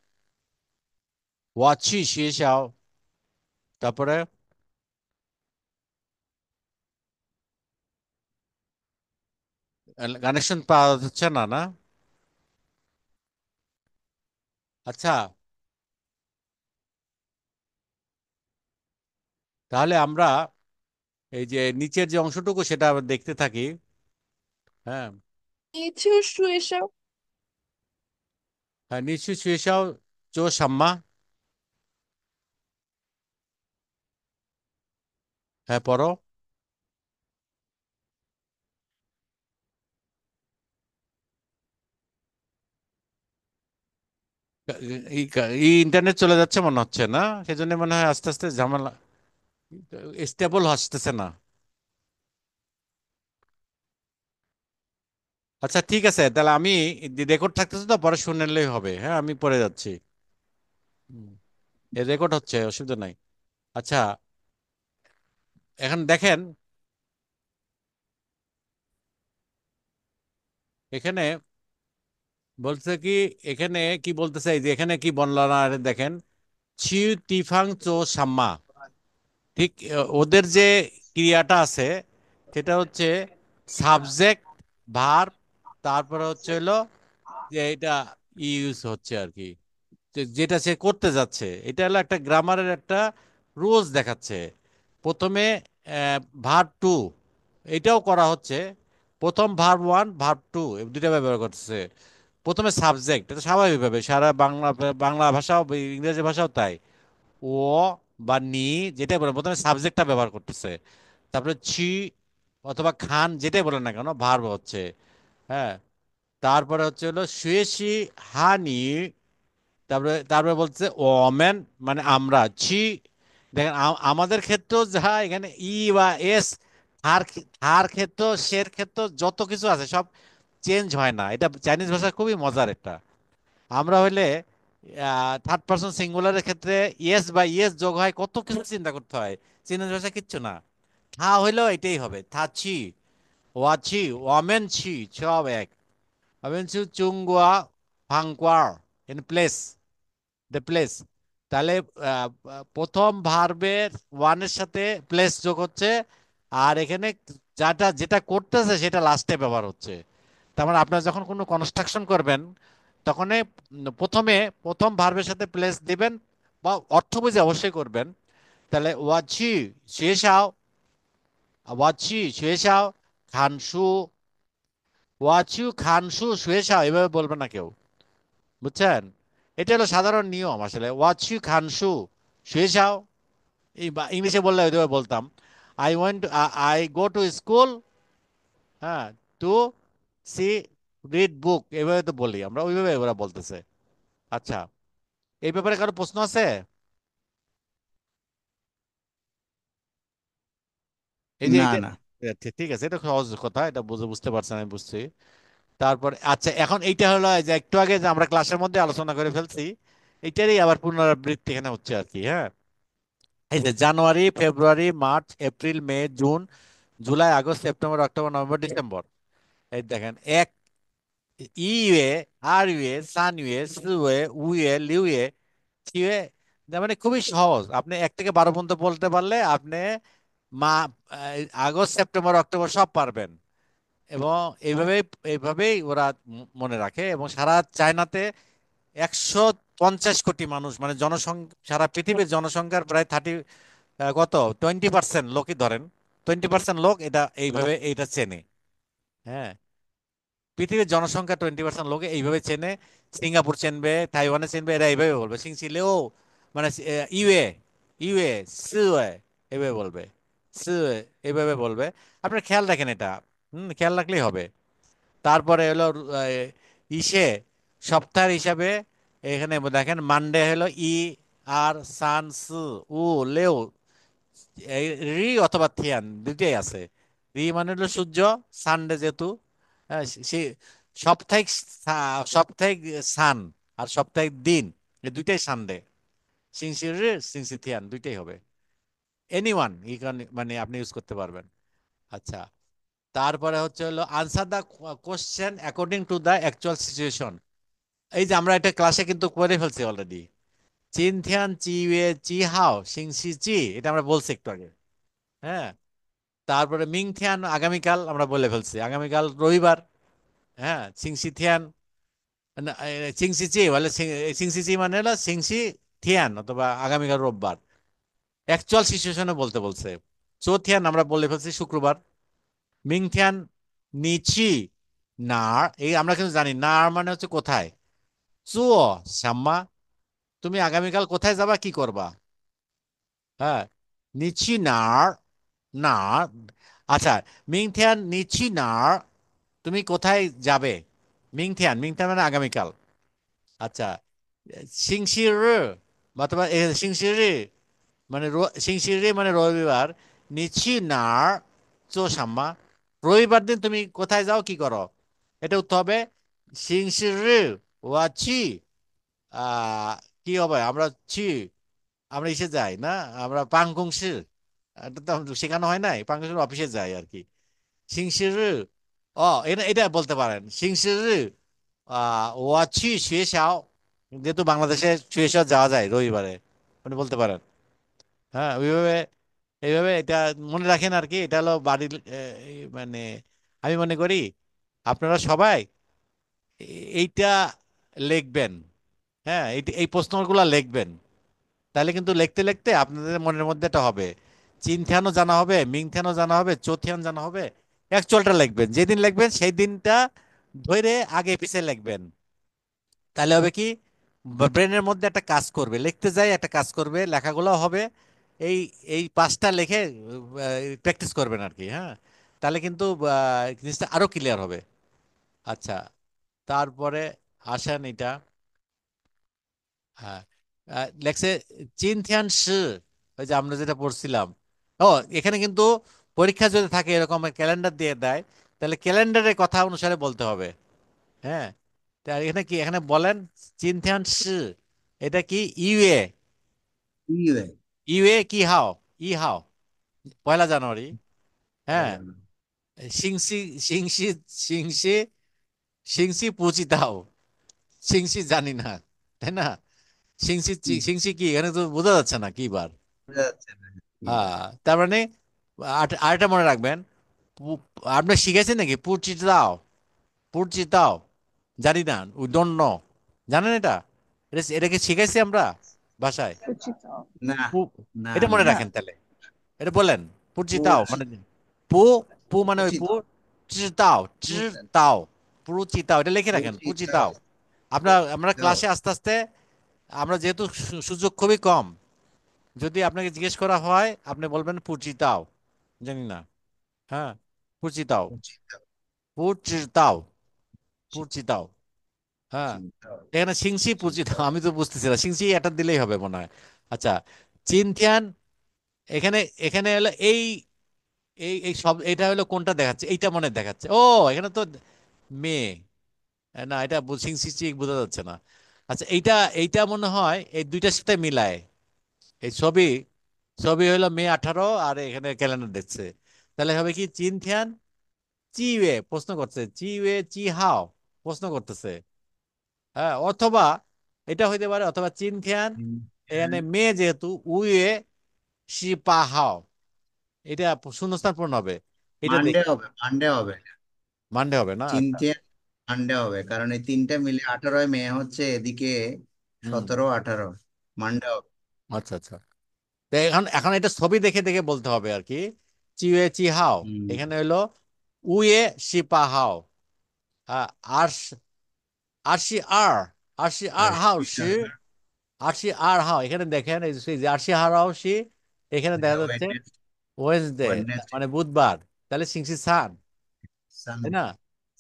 我去学校，তারপরে কানেকশন পাওয়া যাচ্ছে না, না? আচ্ছা, তাহলে আমরা এই যে নিচের যে অংশটুকু সেটা আবার দেখতে থাকি। হ্যাঁ, 你去学校。হ্যাঁ, 你去学校做什么? হ্যাঁ, পড়ো। ইন্টারনেট চলে যাচ্ছে মনে হচ্ছে, না? সেজন্য মনে হয় আস্তে আস্তে ঝামেলা, স্টেবল আসতেছে না। আচ্ছা, ঠিক আছে, তাহলে আমি রেকর্ড থাকতেছে তো পরে শুনে নিলেই হবে। হ্যাঁ, আমি পরে যাচ্ছি। এর রেকর্ড হচ্ছে, অসুবিধা নাই। আচ্ছা, এখন দেখেন এখানে বলছে কি, এখানে কি বলতেছে, এই যে এখানে কি বললাম না, আরে দেখেন, ছিউ টিফাং চো সাম্মা। ঠিক ওদের যে ক্রিয়াটা আছে সেটা হচ্ছে সাবজেক্ট, ভার্ব, তারপরে হচ্ছে হলো যে এটা ইউজ হচ্ছে আর কি, যেটা সে করতে যাচ্ছে। এটা হলো একটা গ্রামারের একটা রুলস দেখাচ্ছে। প্রথমে ভার্ব টু, এটাও করা হচ্ছে। প্রথম ভার্ব ওয়ান, ভার্ব টু, দুইটা ব্যবহার করতেছে। প্রথমে সাবজেক্ট, এটা স্বাভাবিকভাবে সারা বাংলা, বাংলা ভাষাও ইংরেজি ভাষাও তাই। ও বা নি, যেটাই বলে প্রথমে সাবজেক্টটা ব্যবহার করতেছে। তারপরে ছি অথবা খান, যেটাই বলেন না কেন, ভার্ব হচ্ছে। হ্যাঁ, তারপরে হচ্ছে হলো শুয়েছি হানি, তারপরে তারপরে বলছে ওমেন, মানে আমরা ছি। দেখেন, আমাদের ক্ষেত্রেও যা এখানে ই বা এস, থার ক্ষেত্র, সের ক্ষেত্র, যত কিছু আছে সব চেঞ্জ হয় না। এটা চাইনিজ ভাষা খুবই মজার একটা। আমরা হইলে থার্ড পারসন সিঙ্গুলারের ক্ষেত্রে ইয়েস বা ইয়েস যোগ হয়, কত কিছু চিন্তা করতে হয়। চাইনিজ ভাষা কিচ্ছু না, থা হইলেও এটাই হবে, থা ছি, ওয়া ছি, ওয়ামেন ছি, সব এক। ওয়ামেন ছি চুংগুয়া ফাংকুয়ার, ইন প্লেস, দ্য প্লেস। তাহলে আহ, প্রথম ভার্বের ওয়ানের সাথে প্লেস যোগ হচ্ছে, আর এখানে যেটা করতেছে সেটা লাস্টে ব্যবহার হচ্ছে। তার মানে আপনারা যখন কোনো কনস্ট্রাকশন করবেন তখন প্রথমে প্রথম ভার্বের সাথে প্লেস দিবেন, বা অর্থ বুঝে অবশ্যই করবেন। তাহলে ওয়াচি শেষাও, ওয়াচি শেষাও খানসু, ওয়াচু খানসু শেষাও, এভাবে বলবেন না কেউ, বুঝছেন? এটা হলো সাধারণ নিয়ম আসলে। ওয়াচু খানসু শেষাও, এই ইংলিশে বললে ওইভাবে বলতাম, I went, I go to school, হ্যাঁ, টু সি রিড বুক, এভাবে তো বলি আমরা, ওইভাবে ওরা বলতেছে। আচ্ছা, এই ব্যাপারে কারো প্রশ্ন আছে? এই যে না এইটা, না। ঠিক আছে, এটা সহজ কথা, এটা বুঝতে পারছেন, আমি বুঝছি। তারপর আচ্ছা, এখন এইটা হলো এই যে একটু আগে যে আমরা ক্লাসের মধ্যে আলোচনা করে ফেলছি, এইটারই আবার পুনরাবৃত্তি এখানে হচ্ছে আর কি। হ্যাঁ, এই যে January, February, March, April, May, June, July, August, September, October, November, December. এই দেখেন, এক ইউএ, আর ইউএ, সান ইউএ, সুয়ে, উয়ে, লিউয়ে, থিয়ে। তার মানে খুবই সহজ, আপনি 1 থেকে 12 পর্যন্ত বলতে পারলে আপনি মা আগস্ট, সেপ্টেম্বর, অক্টোবর সব পারবেন। এবং এইভাবেই এইভাবেই ওরা মনে রাখে। এবং সারা চায়নাতে 150 কোটি মানুষ, মানে জনসংখ্যা, সারা পৃথিবীর জনসংখ্যার প্রায় কত 20% লোকই ধরেন, 20% লোক এটা এইভাবে এইটা চেনে। হ্যাঁ, পৃথিবীর জনসংখ্যা 20% লোকে এইভাবে চেনে। সিঙ্গাপুর চেনবে, তাইওয়ানে চেনবে, এরা এইভাবে বলবে সিংসিলেও, মানে ইউএ, ইউএ, সুয়ে, এইভাবে বলবে, সুয়ে, এইভাবে বলবে। আপনারা খেয়াল রাখেন এটা, খেয়াল রাখলেই হবে। তারপরে হলো ইসে, সপ্তাহের হিসাবে এখানে দেখেন, মানডে হলো ই, আর, সান, সু, উ, লেও, এই রি অথবা থিয়ান দুইটাই আছে। রি মানে হলো সূর্য, সানডে যেহেতু, সে সাপ্তাহিক, সাপ্তাহিক সান আর সাপ্তাহিক দিন, এই দুইটাই সানডে। সিনসি রি, সিনসি থিয়ান দুইটাই হবে। এনিওয়ান ই ক্যান, মানে আপনি ইউজ করতে পারবেন। আচ্ছা, তারপরে হচ্ছে হলো answer the question according to the actual situation. এই যে আমরা এটা ক্লাসে কিন্তু করে ফেলছি অলরেডি। চিন থিয়ান চি ওয়ে চি হাও সিংসি চি, এটা আমরা বলছি একটু আগে। হ্যাঁ, তারপরে মিং থিয়ান আগামীকাল আমরা বলে ফেলছি, আগামীকাল রবিবার। হ্যাঁ, সিংসি থিয়ান, না, সিংসি চি বলে, সিংসি চি মানে হলো সিংসি থিয়ান অথবা আগামীকাল রোববার। অ্যাকচুয়াল সিচুয়েশনে বলতে বলছে। চো থিয়ান আমরা বলে ফেলছি শুক্রবার। মিং থিয়ান নিচি নার, এই আমরা কিন্তু জানি নার মানে হচ্ছে কোথায়। চুও শ্যাম্মা, তুমি আগামীকাল কোথায় যাবা, কি করবা। হ্যাঁ, নিচি নার, না, আচ্ছা, মিংথিয়ান নিচি নার, তুমি কোথায় যাবে। মিংথিয়ান, মিংথিয়ান মানে আগামীকাল। আচ্ছা, সিংসির, অথবা সিংসিরি মানে সিংসিরি মানে রবিবার। নিচি নার চো সাম্মা, রবিবার দিন তুমি কোথায় যাও, কি করো। এটা উত্তর হবে সিংসিরি ওয়াচি, আহ কি হবে, আমরা ছি, আমরা ইসে যাই না, আমরা পাংগংশি, এটা তো শেখানো হয় নাই, পাংগংশির অফিসে যাই আর কি। সিংসিরি, ও এটা এটা বলতে পারেন, সিংসিরি ওয়াচি শুয়েশাও, যেহেতু বাংলাদেশে শুয়েশাও যাওয়া যায় রবিবারে, মানে বলতে পারেন। হ্যাঁ, ওইভাবে, এইভাবে এটা মনে রাখেন আর কি। এটা হলো বাড়ির মানে আমি মনে করি আপনারা সবাই এইটা লিখবেন। হ্যাঁ, এই প্রশ্নগুলো লিখবেন, তাহলে কিন্তু লিখতে লিখতে আপনাদের মনের মধ্যে এটা হবে। চিনথিয়ানও জানা হবে, মিংথিয়ানও জানা হবে, চোথিয়ান জানা হবে। অ্যাকচুয়ালটা লিখবেন, যেদিন লিখবেন সেই দিনটা ধরে আগে পিছিয়ে লিখবেন। তাহলে হবে কি, ব্রেনের মধ্যে একটা কাজ করবে, লিখতে যাই একটা কাজ করবে, লেখাগুলো হবে। এই এই পাঁচটা লিখে প্র্যাকটিস করবেন আর কি। হ্যাঁ, তাহলে কিন্তু জিনিসটা আরো ক্লিয়ার হবে। আচ্ছা, তারপরে আসেন এটা। হ্যাঁ, লেখছে চিনথিয়ান শি, ওই যে আমরা যেটা পড়ছিলাম। ও, এখানে কিন্তু পরীক্ষা যদি থাকে এরকম ক্যালেন্ডার দিয়ে দেয়, তাহলে ক্যালেন্ডারের কথা অনুসারে বলতে হবে। হ্যাঁ, তা এখানে কি, এখানে বলেন চিনথিয়ান শি, এটা কি ইউএ, ইউএ। ইউএ কি হাও, ই হাও 1 জানুয়ারি। হ্যাঁ, সিংসি, সিংসি, সিংসি, সিংসি পুচি দাও, সিংসি জানি না, তাই না। সিংসি সিংসি কি, এখানে তো বোঝা যাচ্ছে না কি বার। বোঝা যাচ্ছে না কি বার। তার মানে আরেকটা মনে রাখবেন, আপনি শিখেছেন নাকি পুরচিতাও, পুরচিতাও, জানি না, উই ডোন্ট নো, জানেন এটা, এটাকে শিখাইছি আমরা ভাষায়। উচিত। না পু- না এটা মনে না। না। রাখেন তাহলে, এটা বলেন পুরচিতাও পুচ, মানে পু, পু মানে ওই পুচিত, পু, চিতাও, পুচ, চিতাও, পুরচিতাও, এটা লিখে রাখেন পুচিত, পুরচিতাও। আমরা ক্লাসে আস্তে আস্তে, আমরা যেহেতু সুযোগ খুবই কম, যদি আপনাকে জিজ্ঞেস করা হয় আপনি বলবেন পুরচিতাও, জানি না। হ্যাঁ, পুরচিতাও, পুচিত। পুরচিতাও, পুরচিতাও। হ্যাঁ, চিন্তা হবে। এখানে সিংসি পুচি চিন্তা আমি হবে। তো বুঝতেছি না, সিংসি এটা দিলেই হবে মনে হয়। আচ্ছা, চিনথিয়ান, এখানে এখানে হলো এই এই এই সব, এটা হলো কোনটা দেখাচ্ছে, এইটা মনে হয় দেখাচ্ছে। ও, এখানে তো মেয়ে, না এটা সিংসি চিক বোঝা যাচ্ছে না। আচ্ছা, এইটা এইটা মনে হয় এই দুইটার সাথে মিলায়। এই ছবি, ছবি হলো মে 18 আর এখানে ক্যালেন্ডার দেখছে। তাহলে হবে কি চিনথিয়ান চিওয়ে প্রশ্ন করছে, চিওয়ে চি হাও প্রশ্ন করতেছে। হ্যাঁ, অথবা এটা হইতে পারে, অথবা চিনথিয়ান চিন্তা- এখানে মেয়ে যেহেতু উয়ে সি পা হাও, এটা শূন্যস্থান পূরণ হবে। এটা মানডে দেখি, হবে, মানডে হবে। মানডে হবে না? আচ্ছা। চিনতে মানডে হবে, কারণ এই তিনটা মিলে 18 মে হচ্ছে, এদিকে হুম। 17 18 মানডে হবে। আচ্ছা আচ্ছা, তো এখন এখন এটা ছবি দেখে দেখে বলতে হবে আর কি। চিওয়ে চি হাও, হুম। এখানে হলো উয়ে সি পা হাও। আর আরশি আর, আরশি আর আর হাও সেটা সি, আরশি আর হাও এখানে দেখেন, এই যে আরশি আর হাও সি, এখানে দেখা যাচ্ছে ওয়েডনেসডে, ওয়েডনেসডে, মানে বুধবার। তাহলে সিংসি সান, সান, তাই না?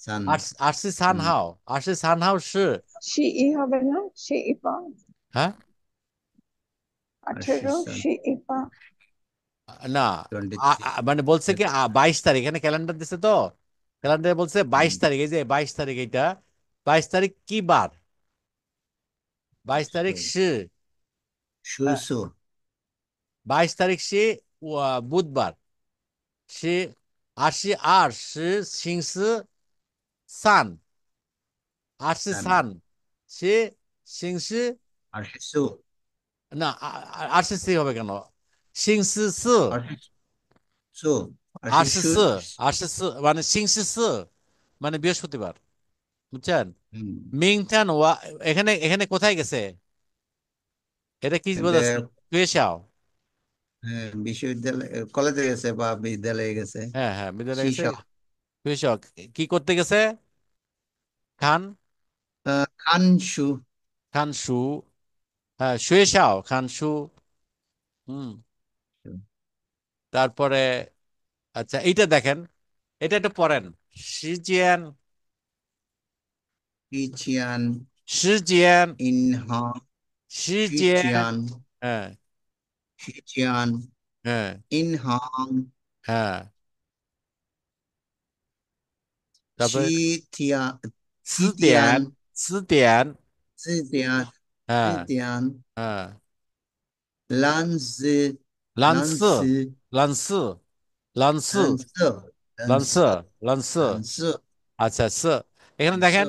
সান। আরশি সান হাও, আরশি সান হাও সি। সি ই হবে না, সি ই পা। হ্যাঁ, আর 18 সান সি ই পা। না, 23। মানে বলছে কি 22 তারিখ, এখানে ক্যালেন্ডার দিছে তো, ক্যালেন্ডারে বলছে 22 তারিখ, এই যে 22 তারিখ, এইটা 22 তারিখ কি বার? 22 তারিখ সি। হ্যাঁ, সুসু। 22 তারিখ সি বুধবার। সি আরশি আর সি সিংসি সান, আরশি সান সান সি সিংসি, আর সু। না আরশি সি হবে কেন? সিংসি সি, আর সু আর আরশি সু। সি, আরশি সি মানে সিংসি সি মানে বৃহস্পতিবার, বুঝছেন? হুম। মিংটান এখানে এখানে কোথায় গেছে? এটা কি বোঝাচ্ছে? এদের কুয়েশাও। হ্যাঁ, বিশ্ববিদ্যালয় কলেজে গেছে বা বিদ্যালয়ে গেছে। হ্যাঁ হ্যাঁ, বিদ্যালয় গেছে। শিশা। কুয়েশাও কি করতে গেছে? খান, খানসু। খান শু, হ্যাঁ শুয়েশাও খান শু। হুম। তারপরে আচ্ছা, এইটা দেখেন, এটা একটু পড়েন। শিজিয়ান, ইচিয়ান। শিজিয়ান, ইনহা। শিজিয়ান। শিচিয়ান। হ্যাঁ শিচিয়ান। হ্যাঁ ইনহাং। হ্যাঁ, তারপরে চিতিয়া। চিতিয়ান। সিতিয়ান, সিতিয়ান। চিতিয়ান। হ্যাঁ চিতিয়ান। হ্যাঁ, লানসি। লানসু, লানসি। লানসু, লানসু, লানসো। লানসু, লানসো। লানসু। লানসো। আচ্ছা এখানে লানসো। দেখেন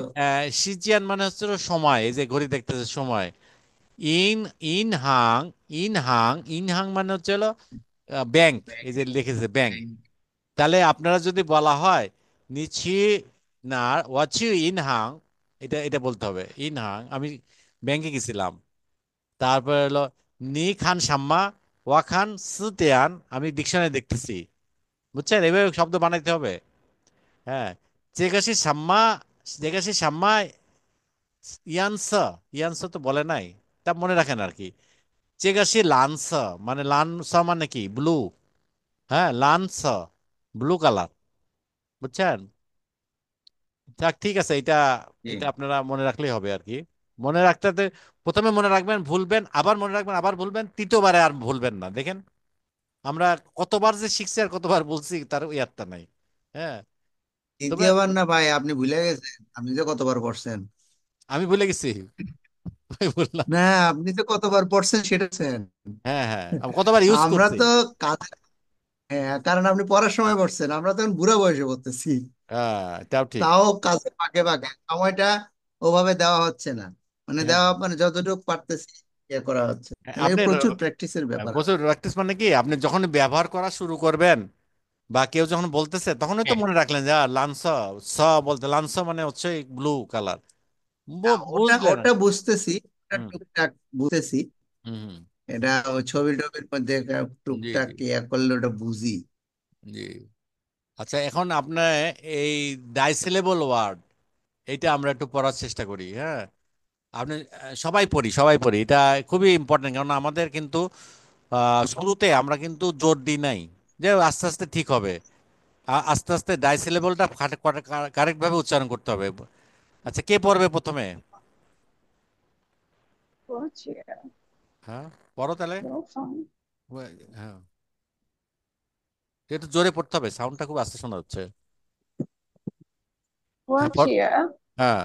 সিজিয়ান মানে হচ্ছে হলো সময়, এই যে ঘড়ি দেখতেছে সময়। ইন ইনহাং, ইনহাং মানে হচ্ছে হলো ব্যাংক, এই যে লিখেছে ব্যাংক। তাহলে আপনারা যদি বলা হয় নিচি না ওয়াচি ইনহাং, এটা এটা বলতে হবে ইনহাং, আমি ব্যাংকে গেছিলাম। তারপরে হলো নি খান সাম্মা ওয়াখান সুতিয়ান, আমি ডিকশনারি দেখতেছি। বুঝছেন, এভাবে শব্দ বানাইতে হবে। হ্যাঁ, চেগাসি সাম্মা, চেগাসি সাম্মা ইয়ানস, ইয়ানস তো বলে নাই, তা মনে রাখেন আর কি। চেগাসি লানস, মানে লানস মানে কি ব্লু। হ্যাঁ, লানস ব্লু কালার, বুঝছেন? যাক, ঠিক আছে, এটা এটা আপনারা মনে রাখলেই হবে আর কি। মনে রাখতে প্রথমে মনে রাখবেন, ভুলবেন, আবার মনে রাখবেন, আবার ভুলবেন, তৃতীয়বারে আর ভুলবেন না। দেখেন আমরা কতবার যে শিখছি আর কতবার বলছি তার ইয়াদটা নাই। হ্যাঁ, তবে দ্বিতীয়বার না ভাই, আপনি ভুলে গেছেন আপনি যে কতবার পড়ছেন। আমি ভুলে গেছি, আমি বললাম। না, আপনি তো কতবার পড়ছেন সেটা বলছেন। হ্যাঁ হ্যাঁ, আমি কতবার ইউজ আমরা করছি। তো কাজে, হ্যাঁ, কারণ আপনি পড়ার সময় পড়ছেন, আমরা তখন বুড়া বয়সে পড়তেছি। হ্যাঁ, এটাও ঠিক। তাও কাজে ফাঁকে ফাঁকে সময়টা ওভাবে দেওয়া হচ্ছে না, মানে হ্যাঁ, দেওয়া মানে যতটুকু পারতেছি ইয়ে করা হচ্ছে, তাহলে আপনি প্রচুর প্র্যাকটিসের ব্যাপার প্রচুর আছে। প্র্যাকটিস মানে কি, আপনি যখন ব্যবহার করা শুরু করবেন বা কেউ যখন বলতেছে তখনই তো হ্যাঁ। মনে রাখলেন যে লানস, স বলতে লানস মানে হচ্ছে ব্লু কালার, ওটা বুঝলেন আর ওটা কি। বুঝতেছি, ওটা হুম টুকটাক বুঝতেছি। হুম হুম, এটা ওই ছবি টবির মধ্যে জি টুকটাক জি ইয়ে করলে ওটা বুঝি। জি। আচ্ছা, এখন আপনার এই ডাইসিলেবল ওয়ার্ড, এইটা আমরা একটু পড়ার চেষ্টা করি। হ্যাঁ, আপনি সবাই পড়ি, সবাই পড়ি, এটা খুবই ইম্পর্টেন্ট, কারণ আমাদের কিন্তু শুরুতে আমরা কিন্তু জোর দিই নাই যে আস্তে আস্তে ঠিক হবে। আস্তে আস্তে ডাইসিলেবলটা কারেক্ট ভাবে উচ্চারণ করতে হবে। আচ্ছা, কে পড়বে প্রথমে? 国姐 হ্যাঁ, পড়ো তাহলে। 楼房 হ্যাঁ, একটু জোরে পড়তে হবে, সাউন্ডটা খুব আস্তে শোনা যাচ্ছে। 国 হ্যাঁ,姐 হ্যাঁ,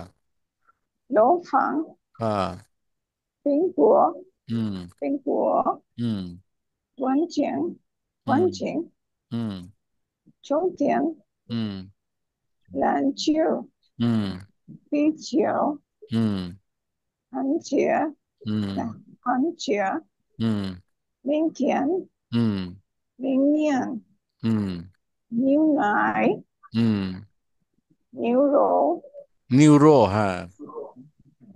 楼房 হ্যাঁ, 宾国 হুম, 宾国 হুম, 观景 হুম, 观景 হুম, 终点 হুম, 篮球 হুম, 啤酒 হুম, 韩姐 হুম, 韩姐 হুম, 明天 হুম, 明年 হুম, 牛奶 হুম, 牛肉 নিউরো, হ্যাঁ,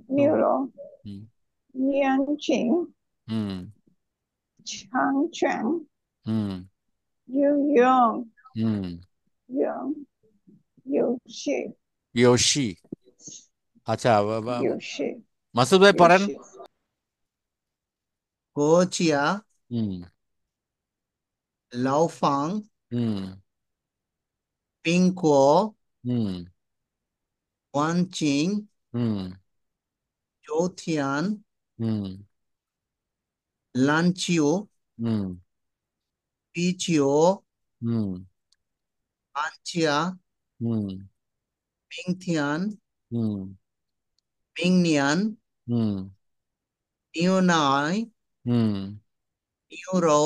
牛肉 হুম, 眼睛 হুম, 长拳 হুম, 游泳 হুম, 泳游戏 ইয়োশি। আচ্ছা, 游戏 মাসুদ ভাই 游 পড়েন। 戏 কোচিয়া, হুম, লাওফাং, হুম, পিংকো, হুম, ওয়ানচিং, হুম, চৌথিয়ান, হুম, লানচিও, হুম, পিচিও, হুম, আনচিয়া, হুম, পিংথিয়ান, হুম, পিংনিয়ান, হুম, নিউনাই, হুম, নিউরো,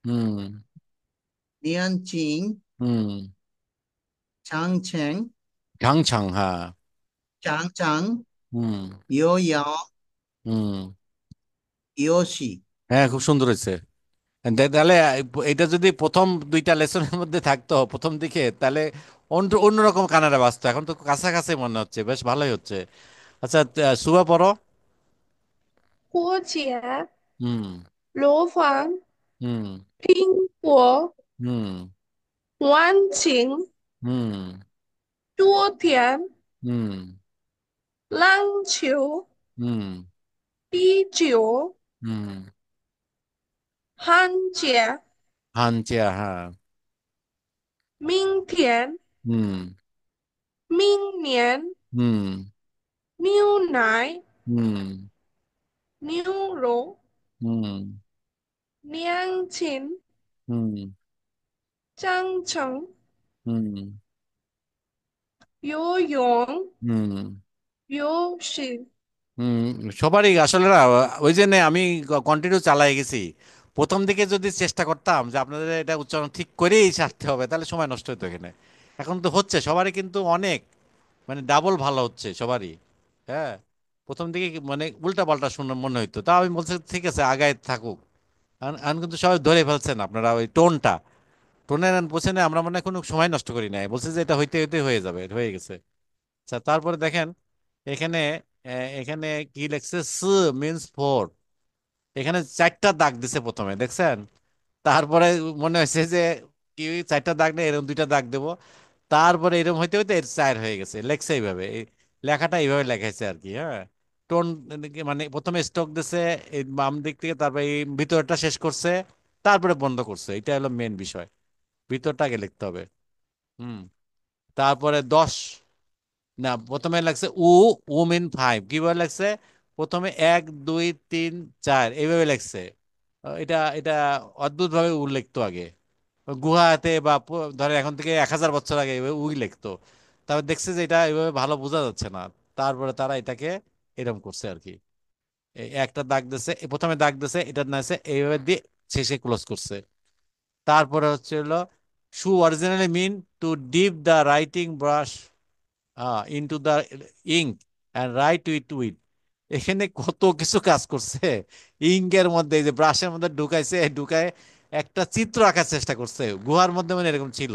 হুম, নিয়ানচিং, হুম, চাংছেং, ঝাংছাং, হ্যাঁ, চাংচাং, হুম, ইয়োয়াং, হুম, ইয়োশি। হ্যাঁ, খুব সুন্দর হয়েছে। তাহলে এটা যদি প্রথম দুইটা লেসনের মধ্যে থাকতো প্রথম দিকে, তাহলে অন্যরকম কানাডা বাজতো। এখন তো কাছাকাছি মনে হচ্ছে, বেশ ভালোই হচ্ছে। আচ্ছা, সুবা পড়ো। 郭姐 হুম, 楼房 হুম, 宾国 হুম, 湾景 হুম, 多田 হুম, 篮球 হুম, 啤酒 হুম, 汉姐 হানচিয়া, হ্যাঁ, 明天 হুম, 明年 হুম, 牛奶 হুম, 牛肉 হুম, 年轻 হুম, 章程 হুম, 游泳 হুম, 游戏 হুম। সবারই আসলে না, ওই জন্য আমি কন্টিনিউ চালাই গেছি। প্রথম দিকে যদি চেষ্টা করতাম যে আপনাদের এটা উচ্চারণ ঠিক করেই ছাড়তে হবে, তাহলে সময় নষ্ট হতো এখানে। এখন তো হচ্ছে সবারই, কিন্তু অনেক, মানে ডাবল ভালো হচ্ছে সবারই। হ্যাঁ, প্রথম দিকে মানে উল্টা পাল্টা শুনে মনে হইতো, তা আমি বলছি ঠিক আছে আগায় থাকুক। এখন কিন্তু সবাই ধরে ফেলছেন আপনারা ওই টোনটা, টোনের পেছনে আমরা মনে হয় কোনো সময় নষ্ট করি নাই, বলছে যে এটা হইতে হইতে হয়ে যাবে, হয়ে গেছে। আচ্ছা, তারপরে দেখেন এখানে, এখানে কি লেখছে, স মিনস ফোর। এখানে চারটা দাগ দিছে প্রথমে, দেখছেন? তারপরে মনে হয়েছে যে কি চারটা দাগ নেই, এরকম দুইটা দাগ দেবো। তারপরে এরকম হইতে হইতে এর চার হয়ে গেছে, লেখছে এইভাবে, এই লেখাটা এইভাবে লেখাইছে আর কি। হ্যাঁ, টোন, মানে প্রথমে স্ট্রোক দিছে এই বাম দিক থেকে, তারপরে এই ভিতরটা শেষ করছে, তারপরে বন্ধ করছে। এটা হলো মেন বিষয়, ভিতরটা আগে লিখতে হবে। হুম। তারপরে 10, না প্রথমে লাগছে উ, উ মিন ফাইভ কিভাবে লাগছে, প্রথমে 1 2 3 4 এইভাবে লাগছে। এটা এটা অদ্ভুত ভাবে উ লিখতো আগে গুহাতে, বা ধরে এখন থেকে 1000 বছর আগে এভাবে উই লিখতো। তারপর দেখছে যে এটা এভাবে ভালো বোঝা যাচ্ছে না, তারপরে তারা এটাকে এরকম করছে আর কি। এই একটা দাগ দিছে, প্রথমে দাগ দিছে, এটা নাইছে এইভাবে দিয়ে শেষে ক্লোজ করছে। তারপরে হচ্ছে হলো শু originally mean to dip the writing brush into the ink and write with with. এখানে কত কিছু কাজ করছে। ইঙ্কের মধ্যে, এই যে ব্রাশের মধ্যে ঢুকাইছে, ঢুকায় একটা চিত্র আঁকার চেষ্টা করছে গুহার মধ্যে, মানে এরকম ছিল।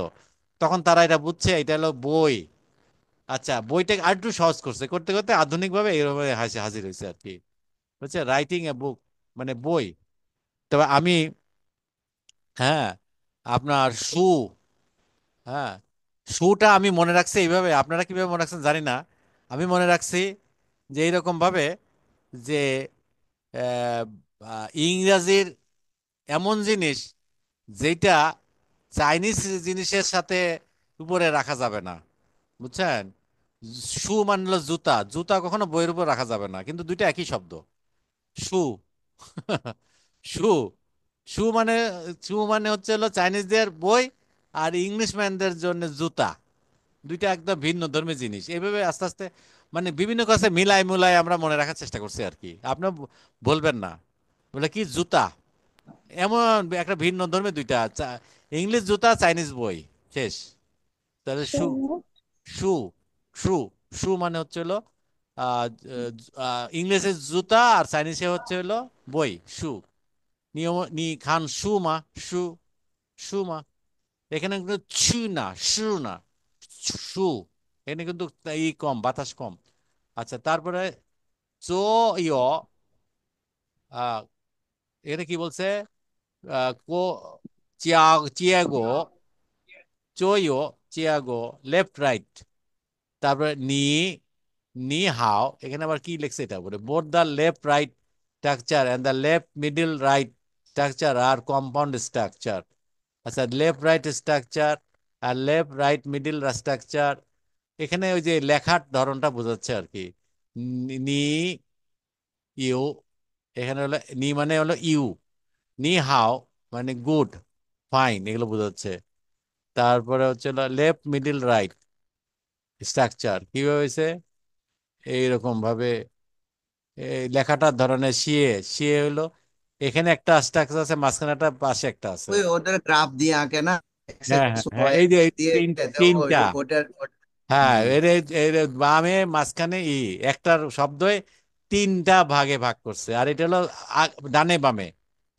তখন তারা এটা বুঝছে এটা হলো বই। আচ্ছা, বইটাকে আর একটু সহজ করছে, করতে করতে আধুনিক ভাবে এরকম হাজির হয়েছে আর কি। বুঝছে, রাইটিং এ বুক মানে বই। তবে আমি, হ্যাঁ, আপনার শু, হ্যাঁ, শুটা আমি মনে রাখছি এইভাবে, আপনারা কিভাবে মনে রাখছেন জানি না। আমি মনে রাখছি যে এইরকম ভাবে, যে আহ, ইংরাজির এমন জিনিস যেটা চাইনিজ জিনিসের সাথে উপরে রাখা যাবে না, বুঝছেন? শু মানলো জুতা, জুতা কখনো বইয়ের উপর রাখা যাবে না, কিন্তু দুইটা একই শব্দ। শু। শু। শু মানে, শু মানে হচ্ছে হলো চাইনিজদের বই, আর ইংলিশ ম্যানদের জন্য জুতা। দুইটা একদম ভিন্ন ধর্মী জিনিস। এইভাবে আস্তে আস্তে মানে বিভিন্ন কাছে মিলাই মিলাই আমরা মনে রাখার চেষ্টা করছি আর কি। আপনার বলবেন না বলে কি জুতা, এমন একটা ভিন্ন ধর্মী দুইটা, ইংলিশ জুতা, চাইনিজ বই, শেষ। তাহলে শু। so শু। শু। শু মানে হচ্ছে হলো ইংলিশে জুতা, আর চাইনিজে হচ্ছে হলো বই, শু। নিয়ম নি খান শু মা, শু। শু মা। এখানে কিন্তু ছু না, শু না, শু। এখানে কিন্তু ই কম, বাতাস কম। আচ্ছা, তারপরে চো ইয়, আহ, এখানে কি বলছে, কো চিয়াগো, চো ইয়, চিয়াগো, লেফট রাইট। তারপরে নি, নি হাও, এখানে আবার কি লিখছে এটা বলে, both the left right structure and the left middle right structure আর কম্পাউন্ড স্ট্রাকচার। আচ্ছা, লেফট রাইট স্ট্রাকচার আর লেফট রাইট মিডল স্ট্রাকচার, এখানে ওই যে লেখার ধরনটা বোঝাচ্ছে আর কি। নি, ইউ, এখানে হলো নি মানে হলো ইউ, নি হাও মানে গুড, ফাইন, এগুলো বোঝাচ্ছে। তারপরে হচ্ছে লেফট মিডল রাইট স্ট্রাকচার কিভাবে হয়েছে, এইরকম ভাবে এই লেখাটার ধরনের শিয়ে, শিয়ে হলো এখানে একটা স্ট্রাকচার আছে, মাঝখানে একটা, পাশে একটা আছে। ওই ওদের গ্রাফ দিয়ে আঁকে না, এক্স হ্যাঁ এক্স হ্যাঁ হ্যাঁ, ওয়াই এই যে এক্স এই দিয়ে তো তিনটা। ওটার হ্যাঁ, হুম, এর এর বামে মাঝখানে একটার শব্দই তিনটা ভাগে ভাগ করছে, আর এটা হলো ডানে বামে।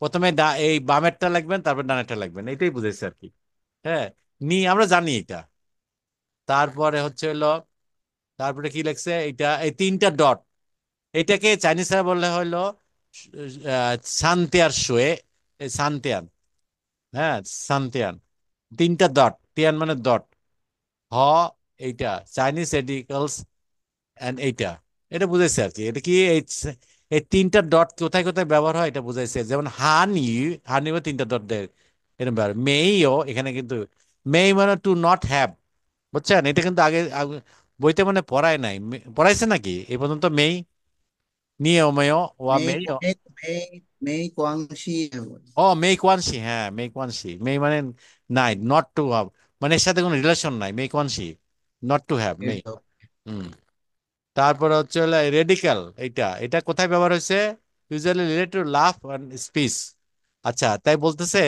প্রথমে এই বামেরটা লাগবেন, তারপর ডানেরটা লাগবেন, এটাই বুঝেছে আর কি। হ্যাঁ, আমরা জানি এটা। তারপরে হচ্ছে হলো, তারপরে কি লাগছে, এটা এই তিনটা ডট, এটাকে চাইনিজরা বললে হলো সানতিয়ার শোয়ে, সানতিয়ান। হ্যাঁ, সানতিয়ান। তিনটা ডট, তিয়ান মানে ডট, হ, এইটা চাইনিজ এডিকলস এন্ড এইটা, এটা বুঝাইছে আর কি। এটা কি এই তিনটা ডট কোথায় কোথায় ব্যবহার হয় এটা বুঝাইছে। যেমন হানি, হানি বা তিনটা ডট দেয়, এরকম ব্যবহার। মেইও এখানে কিন্তু, মেই মানে টু নট হ্যাভ, বুঝছেন? এটা কিন্তু আগে বইতে মানে পড়ায় নাই, পড়াইছে নাকি এই পর্যন্ত? মেই, নিয়েও মেয়, ওয়া মেই মেইও। মেই মেই মেই কোয়াংশি, ও, মেই কোয়ানসি, হ্যাঁ মেই কোয়ানসি, মেই মানে নাই, নট টু হ্যাভ, মানে এর সাথে কোনো রিলেশন নাই, মেই কোয়ানসি, নট টু হ্যাভ, মেই। এসব। হুম। তারপরে হচ্ছে হলো রেডিক্যাল, এইটা এটা কোথায় ব্যবহার হয়েছে? ইউজুয়ালি রিলেটেড টু লাফ অ্যান্ড স্পিচ। আচ্ছা, তাই বলতেছে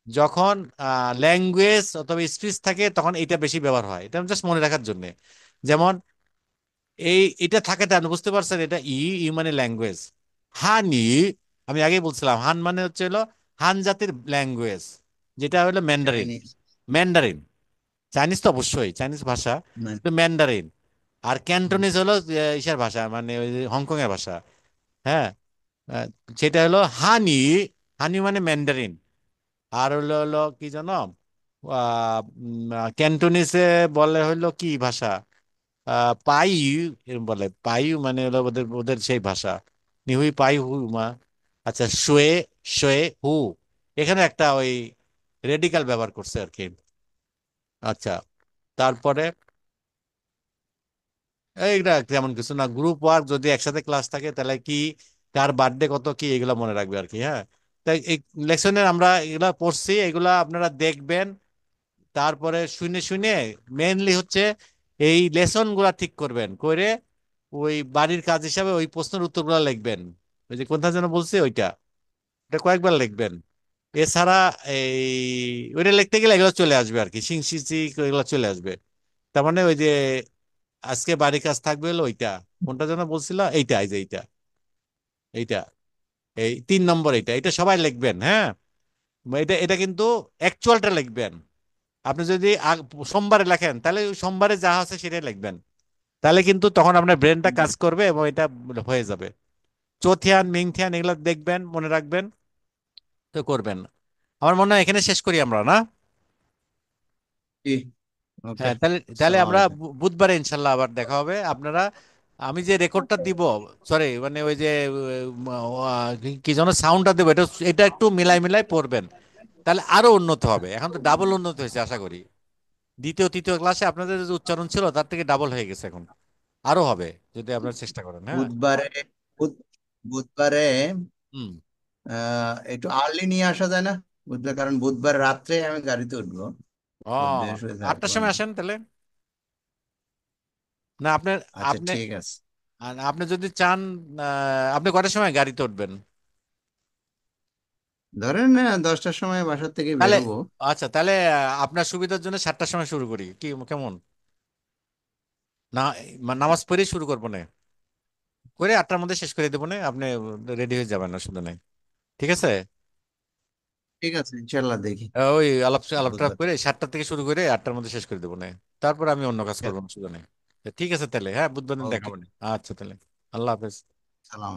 যখন ল্যাঙ্গুয়েজ অথবা স্পিচ থাকে তখন এটা বেশি ব্যবহার হয়, এটা জাস্ট মনে রাখার জন্য। যেমন এটা থাকে, তা বুঝতে পারছেন, এটা ই মানে ল্যাঙ্গুয়েজ। হান আমি আগেই বলছিলাম, হান মানে হচ্ছে হলো হান জাতির ল্যাঙ্গুয়েজ, যেটা হলো ম্যান্ডারিন। চাইনিজ ম্যান্ডারিন, চাইনিজ তো অবশ্যই চাইনিজ ভাষা, মানে তো ম্যান্ডারিন। আর ক্যান্টোনিজ হলো ইসার ভাষা, মানে ওই যে হংকং এর ভাষা। হ্যাঁ, আহ, সেটা হলো হানি, হানি মানে ম্যান্ডারিন। আর হলো হলো কি জানো, ক্যান্টোনিসে বলে হলো কি ভাষা, পাইউ, এরকম বলে, পাইউ মানে হলো ওদের ওদের সেই ভাষা, নিহুই পাই হু মা। আচ্ছা, শোয়ে, শোয়ে হু, এখানে একটা ওই রেডিকাল ব্যবহার করছে আর কি। আচ্ছা, তারপরে এইটা তেমন কিছু না, গ্রুপ ওয়ার্ক যদি একসাথে ক্লাস থাকে তাহলে কি, কার বার্থডে কত কি, এগুলো মনে রাখবে আর কি। হ্যাঁ, তাই এই লেসনে আমরা এগুলা পড়ছি, এগুলা আপনারা দেখবেন। তারপরে শুনে শুনে মেইনলি হচ্ছে এই লেসন গুলা ঠিক করবেন, করে ওই বাড়ির কাজ হিসাবে ওই প্রশ্নের উত্তরগুলা লিখবেন। ওই যে কোনটা যেন বলছে ওইটা, এটা কয়েকবার লিখবেন। এছাড়া এই ওইটা লিখতে গেলে এগুলো চলে আসবে আর কি, সিং সিচি এগুলো চলে আসবে। তার মানে ওই যে আজকে বাড়ির কাজ থাকবে হলো ওইটা, কোনটা যেন বলছিল, এইটা, এই যে এইটা, এইটা, এই 3 নম্বর, এইটা এটা সবাই লিখবেন। হ্যাঁ, এটা এটা কিন্তু অ্যাকচুয়ালটা লিখবেন। আপনি যদি সোমবারে লেখেন তাহলে ওই সোমবারে যা আছে সেটাই লিখবেন, তাহলে কিন্তু তখন আপনার ব্রেনটা কাজ করবে এবং এটা হয়ে যাবে। চোথিয়ান মিংথিয়ান এগুলো দেখবেন, মনে রাখবেন, তো করবেন। আমার মনে হয় এখানে শেষ করি আমরা, না? কি, ওকে, হ্যাঁ, তাহলে তাহলে আসসালামু আমরা আলাইকুম। বুধবারে ইনশাল্লাহ আবার দেখা হবে। আপনারা, আমি যে রেকর্ডটা okay. দিব, সরি মানে ওই যে কি যেন সাউন্ডটা দেবো, এটা এটা একটু মিলাই মিলাই পড়বেন, তাহলে আরো উন্নত হবে। এখন তো ডাবল উন্নত হয়েছে আশা করি, দ্বিতীয় তৃতীয় ক্লাসে আপনাদের যে উচ্চারণ ছিল তার থেকে ডাবল হয়ে গেছে এখন, আরো হবে যদি আপনারা চেষ্টা করেন। হ্যাঁ, বুধবারে বুধ- বুধবারে হুম। একটু আর্লি নিয়ে আসা যায় না? বুধবার, কারণ বুধবার রাত্রে আমি গাড়িতে উঠবো। ও, তো বৃহস্পতি থাকতে 8টার সময় পারবো না। আসেন তাহলে। না আপনি আচ্ছা, আপনি ঠিক আছে। আর আপনি যদি চান, আপনি কটার সময় গাড়িতে উঠবেন? ধরেন 10টার সময় বাসার থেকে তাহলে বেরোবো। আচ্ছা, তাহলে আপনার সুবিধার জন্য 7টার সময় শুরু করি, কি কেমন? না, নামাজ পড়েই শুরু করবো না, করে 8টার মধ্যে শেষ করে দেবো না, আপনি রেডি হয়ে যাবেন, অসুবিধা নেই। ঠিক আছে। ঠিক আছে, ইনশাল্লাহ দেখি। ওই আলাপ আলাপ টালাপ বুধবার। করে 7টা থেকে শুরু করে 8টার মধ্যে শেষ করে দেবো না, তারপর আমি অন্য কাজ করবো, অসুবিধা নেই। ঠিক আছে তাহলে, হ্যাঁ বুধবার দিন ওকে। দেখাবো না। আচ্ছা তাহলে, আল্লাহ হাফেজ। সালাম।